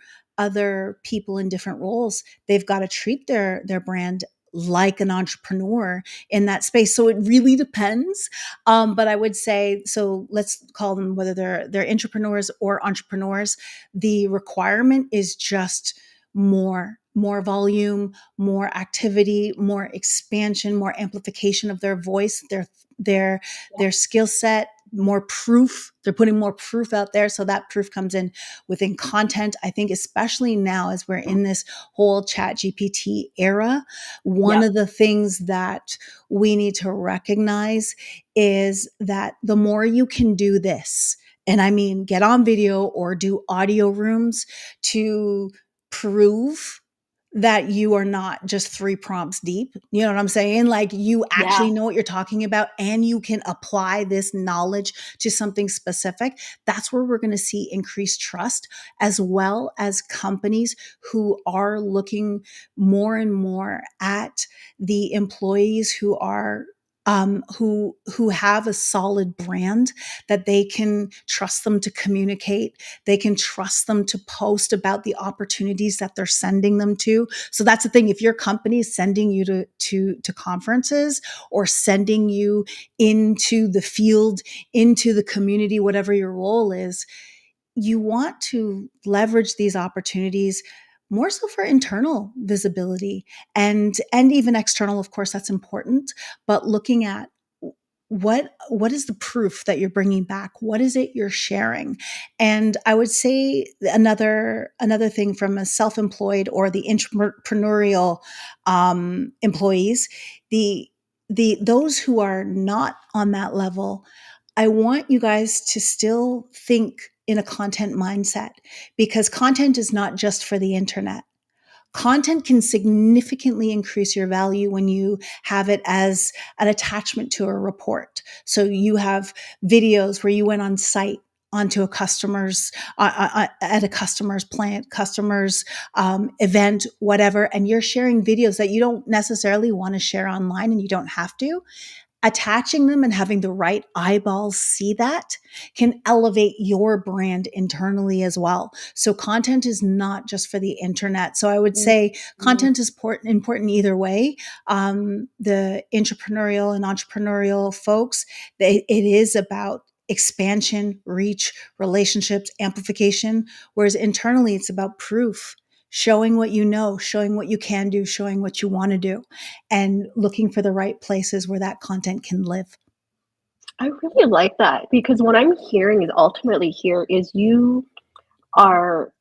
people in different roles, they've got to treat their brand like an entrepreneur in that space. So it really depends. But I would say, so let's call them, whether they're entrepreneurs or entrepreneurs, the requirement is just more volume, more activity, more expansion, more amplification of their voice, their yeah, their skill set, more proof. They're putting more proof out there, so that proof comes in within content. I think especially now as we're in this whole chat GPT era, one yeah, of the things that we need to recognize is that the more you can do this, and I mean get on video or do audio rooms to prove that you are not just 3 prompts deep. You know what I'm saying? Like you yeah. actually know what you're talking about and you can apply this knowledge to something specific. That's where we're going to see increased trust, as well as companies who are looking more and more at the employees who are who have a solid brand, that they can trust them to communicate, they can trust them to post about the opportunities that they're sending them to. So that's the thing. If your company is sending you to conferences or sending you into the field, into the community, whatever your role is, you want to leverage these opportunities more so for internal visibility, and even external. Of course, that's important, but looking at what is the proof that you're bringing back, what is it you're sharing. And I would say another thing from a self-employed or the entrepreneurial employees, the those who are not on that level, I want you guys to still think in a content mindset, because content is not just for the internet. Content can significantly increase your value when you have it as an attachment to a report. So you have videos where you went on site onto a customer's at a customer's plant, customer's event, whatever, and you're sharing videos that you don't necessarily want to share online, and you don't have to. Attaching them and having the right eyeballs see that can elevate your brand internally as well. So content is not just for the internet. So I would say Mhm. content is important either way. The entrepreneurial folks, it is about expansion, reach, relationships, amplification, whereas internally it's about proof, showing what you know, showing what you can do, showing what you want to do, and looking for the right places where that content can live. I really like that because what I'm hearing is ultimately here is you are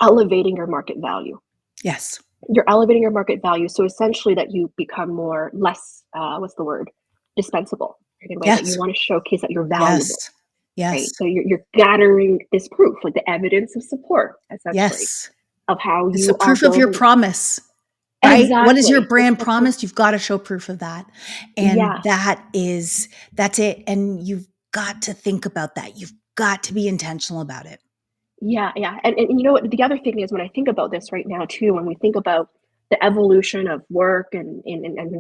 elevating your market value. Yes. You're elevating your market value, so essentially that you become more less, what's the word? Dispensable, right? In a way that you Yes. wanna showcase that you're valuable, Yes. right? Yes. So you're gathering this proof, like the evidence of support, essentially, Yes. of how It's the you are proof of your building. promise, right? What is your Exactly. brand It's the promise? You've got to show proof of that. And yes. that's it. And you've got to think about that. You've got to be intentional about it. Yeah, yeah, and you know what, the other thing is when I think about this right now too, when we think about the evolution of work and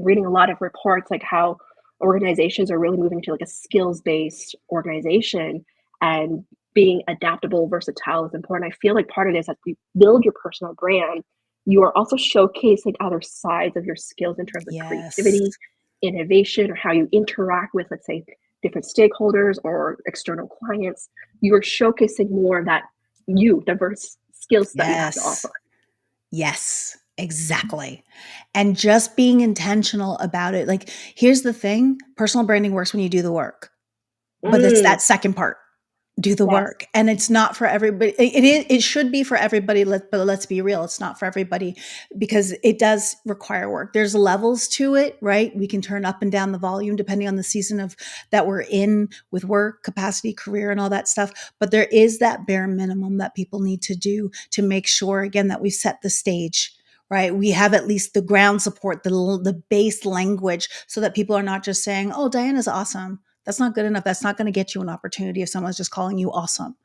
reading a lot of reports, like how organizations are really moving to like a skills-based organization and being adaptable, versatile is important. I feel like part of this as you build your personal brand, you are also showcasing other sides of your skills in terms of Yes. creativity, innovation, or how you interact with, let's say, different stakeholders or external clients. You are showcasing more of that diverse skills that you have to Yes. offer. Yes, exactly. And just being intentional about it. Like, here's the thing, personal branding works when you do the work, but it's Mm, that second part. Do the yes. work, and it's not for everybody. It should be for everybody, but let's be real, it's not for everybody because it does require work. There's levels to it, right? We can turn up and down the volume depending on the season of that we're in with work capacity, career, and all that stuff, but there is that bare minimum that people need to do to make sure, again, that we set the stage, right? We have at least the ground support, the base language, so that people are not just saying, oh, Diana's awesome. That's not good enough. That's not going to get you an opportunity if someone's just calling you awesome.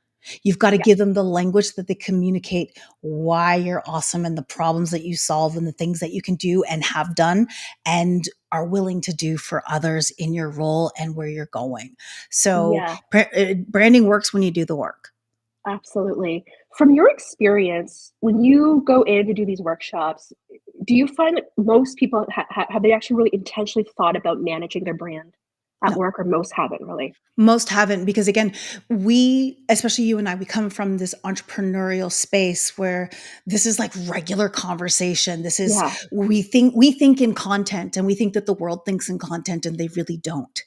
You've got to Yeah. give them the language that they communicate why you're awesome and the problems that you solve and the things that you can do and have done and are willing to do for others in your role and where you're going. So Yeah. branding works when you do the work. Absolutely. From your experience, when you go in to do these workshops, do you find that most people have they actually really intentionally thought about managing their brand at No, work, or most haven't really? most haven't because again, especially you and I, we come from this entrepreneurial space where this is like regular conversation. This is Yeah, we think in content and we think that the world thinks in content and they really don't,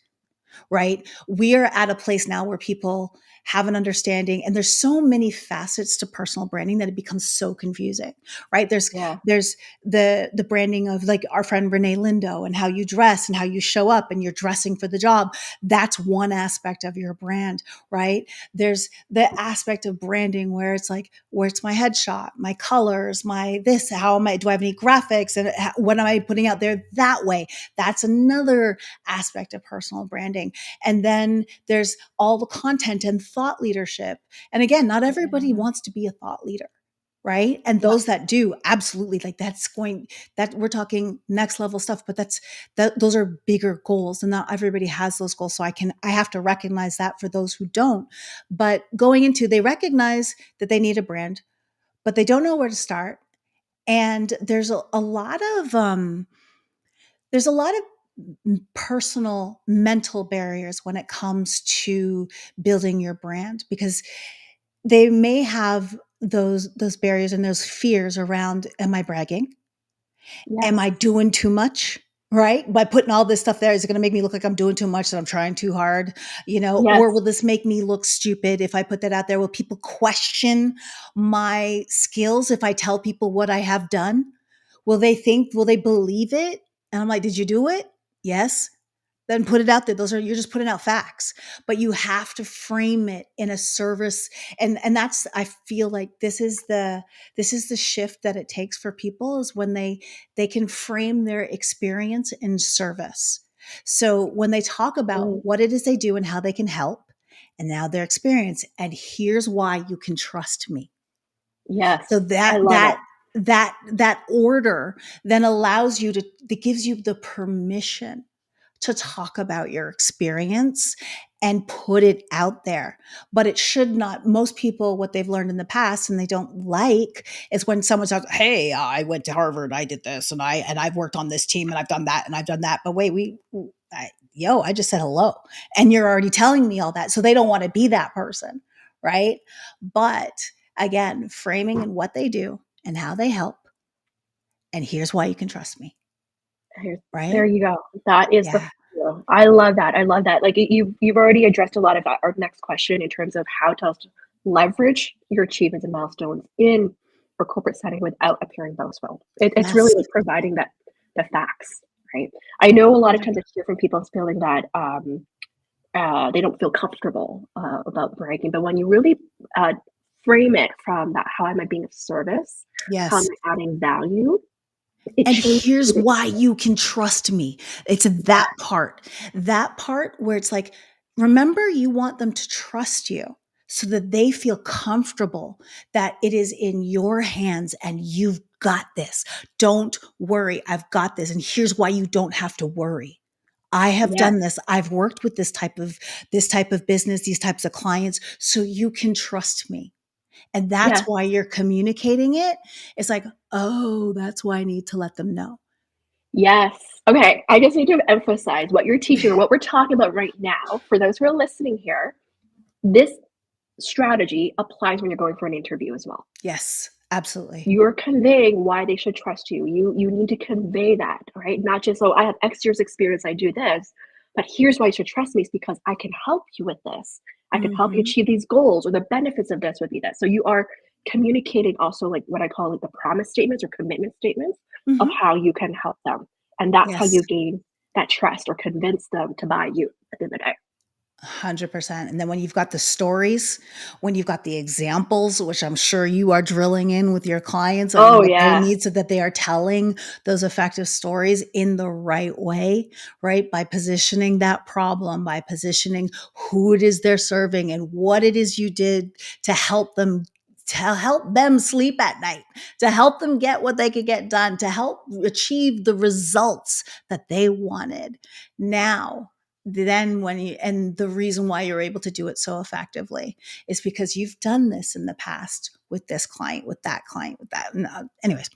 right? We are at a place now where people have an understanding and there's so many facets to personal branding that it becomes so confusing, right? there's yeah, there's the branding of like our friend Renee Lindo and how you dress and how you show up and you're dressing for the job. That's one aspect of your brand, right? There's the aspect of branding where it's like, where's my headshot, my colors, my this, how am I, do I have any graphics and what am I putting out there that way? That's another aspect of personal branding. And then there's all the content and thought leadership. And again, not everybody yeah, wants to be a thought leader, right? And yeah, those that do, absolutely, like that we're talking next level stuff, but those are bigger goals and not everybody has those goals. So I have to recognize that for those who don't. But going into, they recognize that they need a brand, but they don't know where to start. And there's a lot of personal mental barriers when it comes to building your brand because they may have those barriers and those fears around, am I bragging, am yes, I doing too much, right? By putting all this stuff there, is it going to make me look like I'm doing too much, that I'm trying too hard, or yes, will this make me look stupid if I put that out there? Will people question my skills if I tell people what I have done? Will they believe it? And I'm like, did you do it? Yes. Then put it out there. You're just putting out facts, but you have to frame it in a service. And that's, I feel like this is the shift that it takes for people is when they can frame their experience in service. So when they talk about mm, what it is they do and how they can help and now their experience, and here's why you can trust me. So yes. I that love it. that that order then allows you to, that gives you the permission to talk about your experience and put it out there. But it should not, most people, what they've learned in the past and they don't like is when someone says, hey, I went to Harvard, I did this, and I've worked on this team and I've done that and I've done that. But wait, I just said hello. And you're already telling me all that. So they don't want to be that person. Right. But again, framing in what they do and how they help. And here's why you can trust me. Here, there Right. you go. That is the Yeah. feel. I love that. I love that. Like you've already addressed a lot of our next question in terms of how to leverage your achievements and milestones in a corporate setting without appearing boastful. It's really Yes. like providing that the facts, right? I know a lot of times I 100%. hear from people feeling that they don't feel comfortable about bragging, but when you really uh, frame it from that, how am I being of service? How am Yes. I adding value? It And changes here's the why experience. you can trust me. It's Yeah, that part where it's like, remember, you want them to trust you so that they feel comfortable that it is in your hands and you've got this. Don't worry. I've got this. And here's why you don't have to worry. I have done yes. this. I've worked with this type of business, these types of clients. So you can trust me. And that's Yes. why you're communicating it. It's like, oh, that's why I need to let them know. Yes. Okay, I just need to emphasize what you're teaching or what we're talking about right now, for those who are listening here, this strategy applies when you're going for an interview as well. Yes, absolutely. You're conveying why they should trust you. You need to convey that, right? Not just, "Oh, I have X years experience, I do this, but here's why you should trust me is because I can help you with this. I can help you Mhm. achieve these goals, or the benefits of this would be this." So you are communicating also, like, what I call, like, the promise statements or commitment statements of Mhm. how you can help them, and that's how Yes. you gain that trust or convince them to buy you at the end of the day. 100%. And then when you've got the stories, when you've got the examples, which I'm sure you are drilling in with your clients on Oh, what they yeah. need so that they are telling those effective stories in the right way, right? By positioning that problem, by positioning who it is they're serving and what it is you did to help them sleep at night, to help them get what they could get done, to help achieve the results that they wanted. Now, then when you and the reason why you're able to do it so effectively is because you've done this in the past with this client, with that client, with that. No, anyways,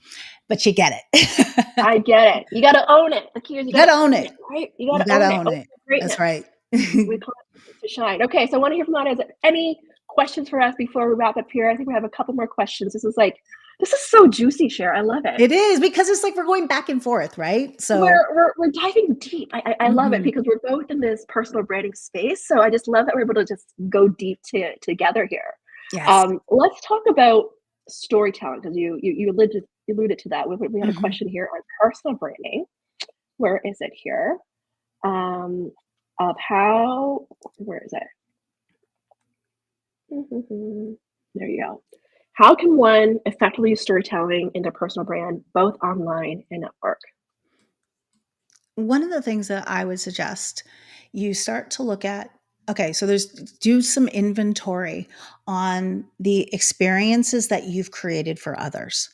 but you get it. I get it. You gotta own it. The key is you You got gotta to own own it. it, right? You You gotta got to own it. own Own it. your That's greatness. right. We call it to shine. Okay, so I wanna hear from the audience. Any questions for us before we wrap up here? I think we have a couple more questions. This is so juicy, Cher. I love it. It is because it's like we're going back and forth, right? So, We're diving deep. I love it mhm. because we're both in this personal branding space. So I just love that we're able to just go deep together here. Yes. Let's talk about storytelling because you alluded to that. We had a Mhm. question here on personal branding. Where is it here? Um, of how where is it? There you go. How can one effectively use storytelling in their personal brand, both online and at work? One of the things that I would suggest you start to look at, okay, so there's do some inventory on the experiences that you've created for others,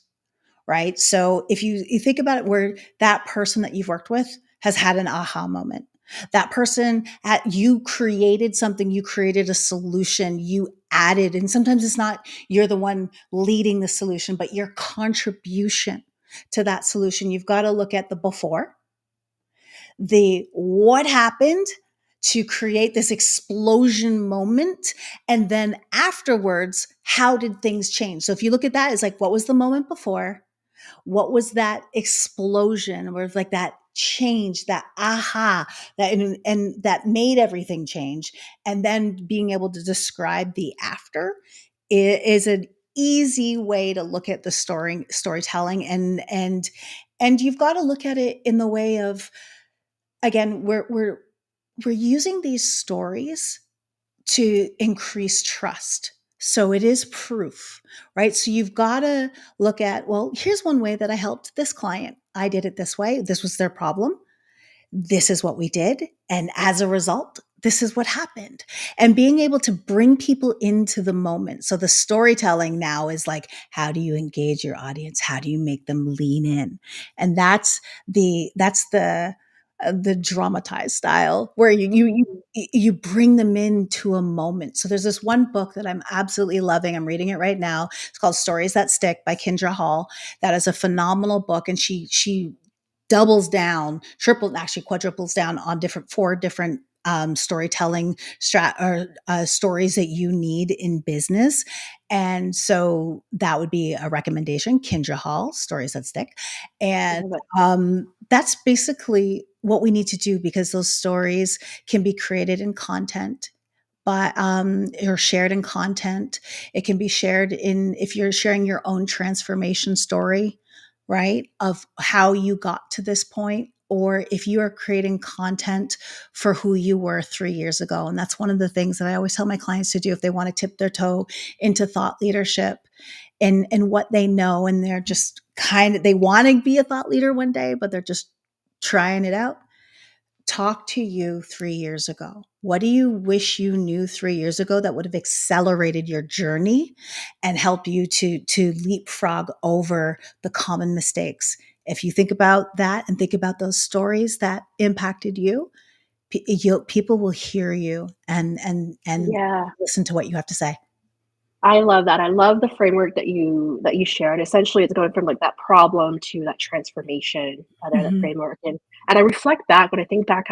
right? So if you think about it, where that person that you've worked with has had an aha moment. That person at you created something, you created a solution, you added, and sometimes it's not you're the one leading the solution, but your contribution to that solution. You've got to look at the before, the what happened to create this explosion moment, and then afterwards, how did things change? So if you look at that, it's like, what was the moment before? What was that explosion or like that change, that aha, and that made everything change? And then being able to describe the after is an easy way to look at the storytelling. And you've got to look at it in the way of, again, we're using these stories to increase trust. So it is proof, right? So you've got to look at, well, here's one way that I helped this client. I did it this way. This was their problem. This is what we did. And as a result, this is what happened. And being able to bring people into the moment. So the storytelling now is like, how do you engage your audience? How do you make them lean in? And that's the dramatized style where you bring them into a moment. So there's this one book that I'm absolutely loving. I'm reading it right now. It's called Stories That Stick by Kendra Hall. That is a phenomenal book, and she doubles down, triple, actually quadruples down on four different storytelling stories that you need in business. And so that would be a recommendation. Kendra Hall, Stories That Stick. And Love it. that's basically what we need to do, because those stories can be created in content but or shared in content. It can be shared in, if you're sharing your own transformation story, right, of how you got to this point, or if you are creating content for who you were 3 years ago. And that's one of the things that I always tell my clients to do if they want to tip their toe into thought leadership and what they know, and they're just they want to be a thought leader one day, but they're just trying it out. Talk to you 3 years ago. What do you wish you knew 3 years ago that would have accelerated your journey and help you to leapfrog over the common mistakes? If you think about that and think about those stories that impacted you, people will hear you and Yeah. listen to what you have to say. I love that. I love the framework that you shared. Essentially, it's going from like that problem to that transformation, there, that Mhm. framework. And I reflect back when I think back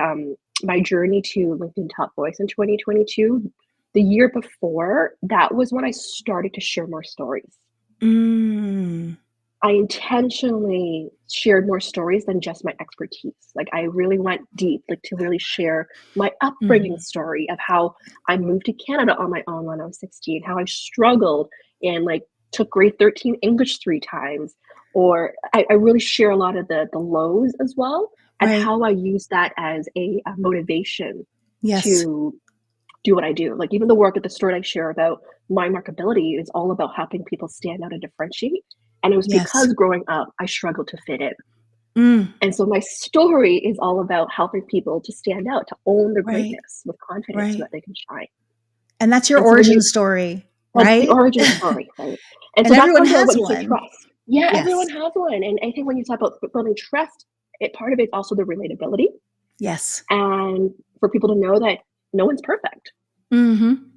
my journey to LinkedIn Top Voice in 2022, the year before, that was when I started to share more stories. Mm. I intentionally shared more stories than just my expertise. Like, I really went deep, like, to really share my upbringing Mhm. story of how I moved to Canada on my own when I was 16, how I struggled and, like, took grade 13 English 3 times, or I really share a lot of the lows as well, and Right. how I use that as a motivation Yes. to do what I do. Like, even the work at the store I share about my markability is all about helping people stand out and differentiate. And it was Yes. because growing up, I struggled to fit in. Mm. And so my story is all about helping people to stand out, to own their Right. greatness with confidence so Right. that they can shine. And that's your And so when origin you story, that's the right? origin story, right? And And so that everyone comes about has what you say, one. trust. Yeah, everyone Yes. has one. And I think when you talk about building trust, part of it's also the relatability Yes. and for people to know that no one's perfect. Mhm.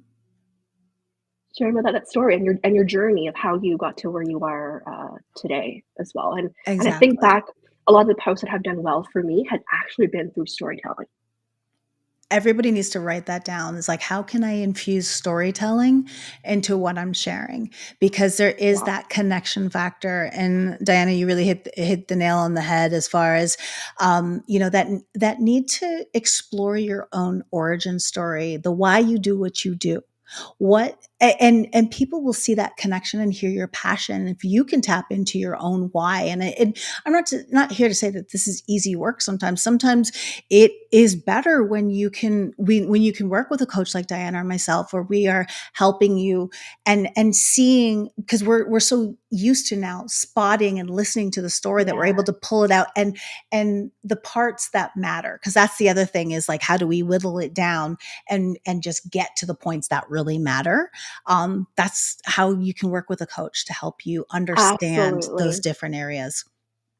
Sharing about that story and your journey of how you got to where you are, today as well, and I think Exactly. back, a lot of the posts that have done well for me had actually been through storytelling. Everybody needs to write that down. It's like, how can I infuse storytelling into what I'm sharing? Because there is Yeah, that connection factor. And Diana, you really hit the nail on the head as far as, that need to explore your own origin story, the why you do what you do. And people will see that connection and hear your passion if you can tap into your own why. And I'm not here to say that this is easy work. Sometimes it is better when when you can work with a coach like Diana or myself, where we are helping you and seeing, because we're so used to now spotting and listening to the story, that we're yeah, able to pull it out and the parts that matter. Because that's the other thing, is like, how do we whittle it down and just get to the points that really matter? That's how you can work with a coach to help you understand those absolutely, different areas.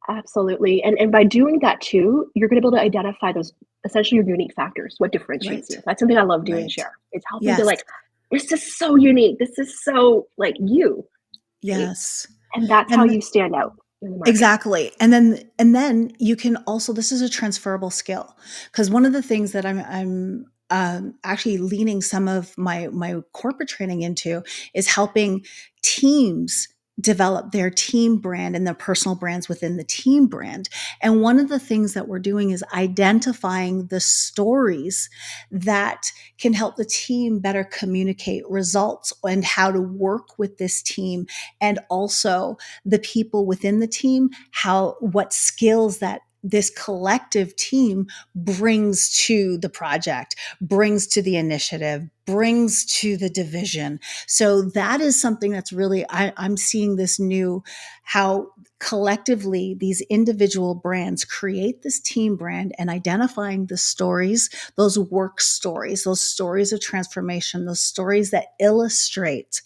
absolutely, and by doing that too, you're gonna be able to identify those essentially your unique factors, what differentiates Right. you. That's something I love doing, Right. Cher. It's helping to, Yes. like, "This is so unique, this is so, like, you," right? Yes. And that's how And you stand out in the market. exactly. And then you can also, this is a transferable skill, because one of the things that I'm actually leaning some of my corporate training into is helping teams develop their team brand and their personal brands within the team brand. And one of the things that we're doing is identifying the stories that can help the team better communicate results and how to work with this team, and also the people within the team, what skills that this collective team brings to the project, brings to the initiative, brings to the division. So that is something that's really, I'm seeing this new, how collectively these individual brands create this team brand, and identifying the stories, those work stories, those stories of transformation, those stories that illustrate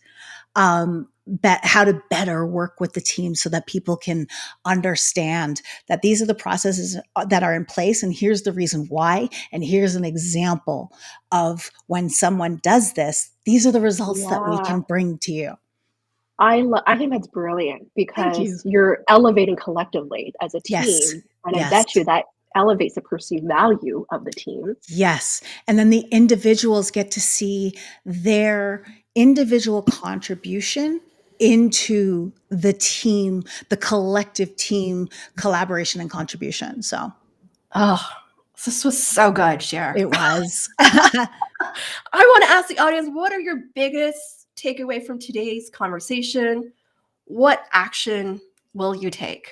how to better work with the team, so that people can understand that these are the processes that are in place, and here's the reason why, and here's an example of when someone does this, these are the results that we Yeah. can bring to you. I think that's brilliant Thank because you. you're elevating collectively as a Yes. team, and I Yes. bet you that elevates the perceived value of the team. Yes. And then the individuals get to see their individual contribution into the team, the collective team collaboration and contribution. So Oh, this was so good, Cher. it was. I want to ask the audience, what are your biggest takeaway from today's conversation? What action will you take?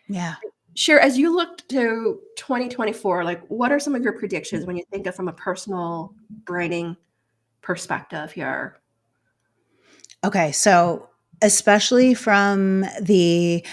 Yeah. Cher, as you look to 2024, like what are some of your predictions when you think of from a personal branding perspective here? Okay, so especially from the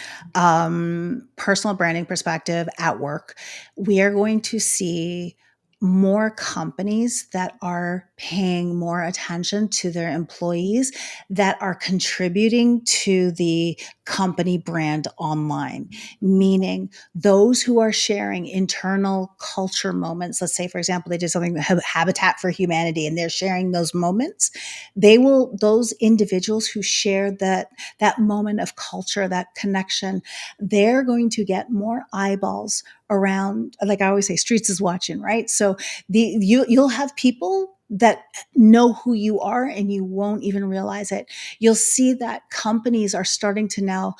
personal branding perspective at work, we are going to see more companies that are paying more attention to their employees, that are contributing to the company brand online, meaning those who are sharing internal culture moments. Let's say, for example, they did something with Habitat for Humanity and they're sharing those moments. Those individuals who share that moment of culture, that connection, they're going to get more eyeballs around. Like I always say, streets is watching, right? So you'll have people that know who you are and you won't even realize it. You'll see that companies are starting to now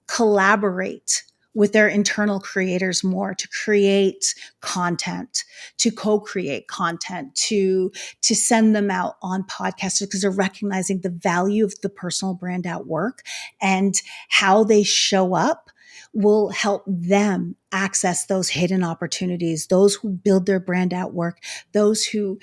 collaborate with their internal creators more to create content, to co-create content, to send them out on podcasts because they're recognizing the value of the personal brand at work, and how they show up will help them access those hidden opportunities, those who build their brand at work, those who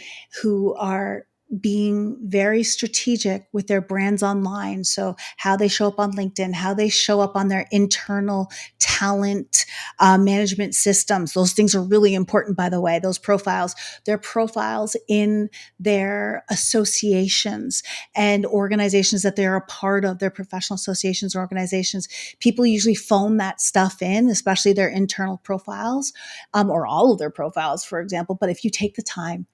are being very strategic with their brands online. So how they show up on LinkedIn, how they show up on their internal talent management systems. Those things are really important, by the way, those profiles, their profiles in their associations and organizations that they're a part of, their professional associations or organizations. People usually phone that stuff in, especially their internal profiles, or all of their profiles, for example. But if you take the time,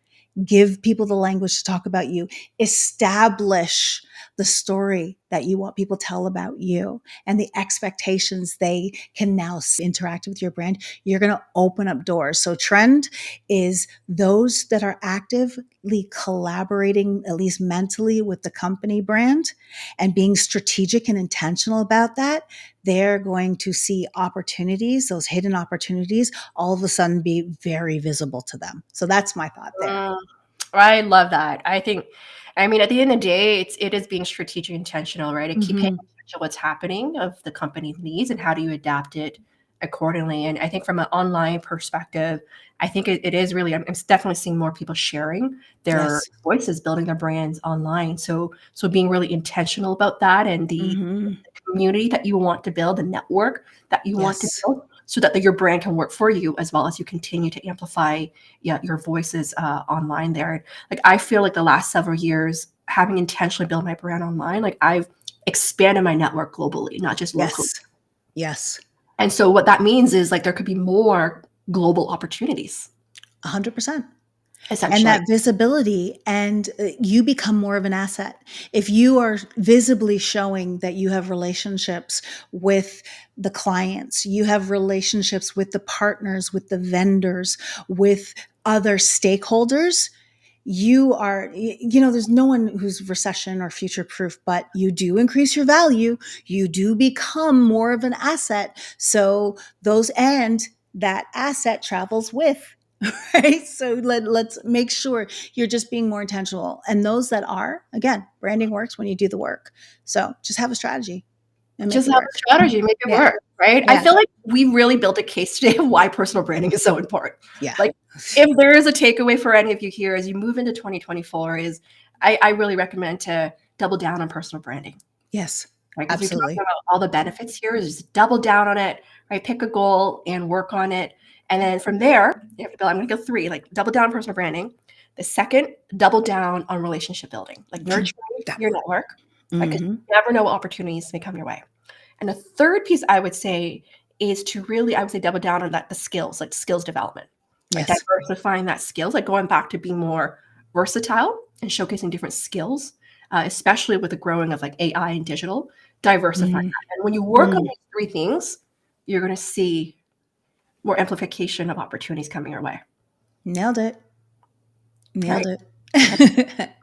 give people the language to talk about you, establish the story that you want people to tell about you and the expectations they can now interact with your brand, you're going to open up doors. So trend is those that are actively collaborating, at least mentally, with the company brand and being strategic and intentional about that. They're going to see opportunities, those hidden opportunities, all of a sudden be very visible to them. So that's my thought there. I love that. I think, I mean, at the end of the day, it is being strategic, intentional, right? And keep paying attention to what's happening of the company's needs and how do you adapt it accordingly. And I think from an online perspective, I think it is really, I'm definitely seeing more people sharing their Yes. voices, building their brands online. So being really intentional about that and the community that you want to build, the network that you want to Yes. build, so that your brand can work for you as well as you continue to amplify your voices online there. Like I feel like the last several years, having intentionally built my brand online, like I've expanded my network globally, not just locally. Yes. Yes. And so what that means is like there could be more global opportunities, 100%. And essentially. that visibility, and you become more of an asset. If you are visibly showing that you have relationships with the clients, you have relationships with the partners, with the vendors, with other stakeholders, you are, there's no one who's recession or future proof, but you do increase your value. You do become more of an asset. So that asset travels with, right? So let's make sure you're just being more intentional. And those that are, again, branding works when you do the work. So just have a strategy and make Just it have work. a strategy, make it Yeah. work, right? I Yeah. feel like we really built a case today of why personal branding is so important. Yeah. Like if there is a takeaway for any of you here as you move into 2024 is I really recommend to double down on personal branding. Yes. Right? Because we're Absolutely. talking about all the benefits here is just double down on it, right? Pick a goal and work on it. And then from there, I'm going to go 3, like double down on personal branding. The second, double down on relationship building, like nurturing your network. Because you never know what opportunities may come your way. And the third piece I would say is to really, I would say, double down on the skills, like skills development. Like Yes. diversifying that skills, like going back to being more versatile and showcasing different skills, especially with the growing of like AI and digital, diversifying that. And when you work on these 3 things, you're going to see more amplification of opportunities coming your way. Nailed it.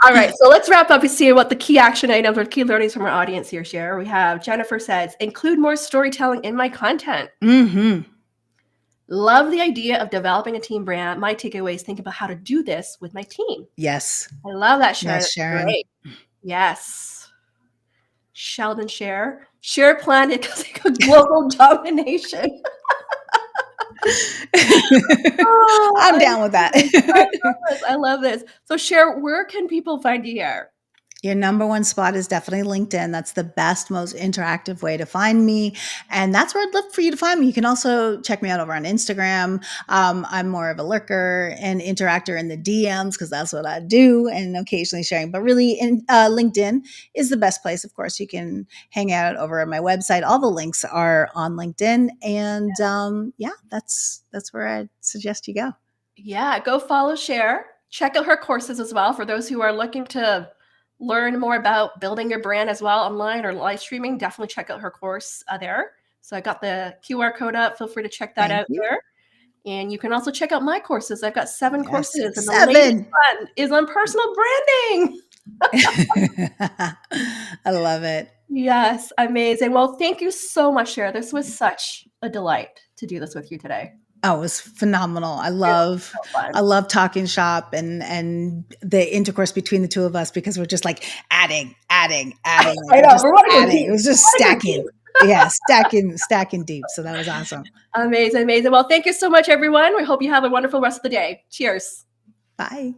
All right, so let's wrap up and see what the key action items or key learnings from our audience here share. We have Jennifer says, include more storytelling in my content. Love the idea of developing a team brand. My takeaway is think about how to do this with my team. Yes. I love that, Sharon. Yes, Sharon. Great. Yes. Sheldon Cher plan it because like a global domination. I'm down with that. I love this. So Cher, where can people find you here? Your number one spot is definitely LinkedIn. That's the best, most interactive way to find me. And that's where I'd love for you to find me. You can also check me out over on Instagram. I'm more of a lurker and interactor in the DMs because that's what I do, and occasionally sharing. But really, LinkedIn is the best place. Of course, you can hang out over at my website. All the links are on LinkedIn. And that's where I'd suggest you go. Yeah, go follow Cher. Check out her courses as well for those who are looking to learn more about building your brand as well online or live streaming. Definitely check out her course there. So I got the QR code up. Feel free to check that Thank out you. there. And you can also check out my courses. I've got 7 Yes, courses, and the 7. latest one is on personal branding. I love it. Yes, amazing. Well, thank you so much, Cher. This was such a delight to do this with you today. Oh, it was phenomenal. I It was love so fun. I love talking shop and the intercourse between the two of us because we're just like adding. I Like know, we're just we wanna go adding. deep. It was just We wanna go stacking. deep. Yeah, stacking deep. So that was awesome. Amazing, amazing. Well, thank you so much, everyone. We hope you have a wonderful rest of the day. Cheers. Bye.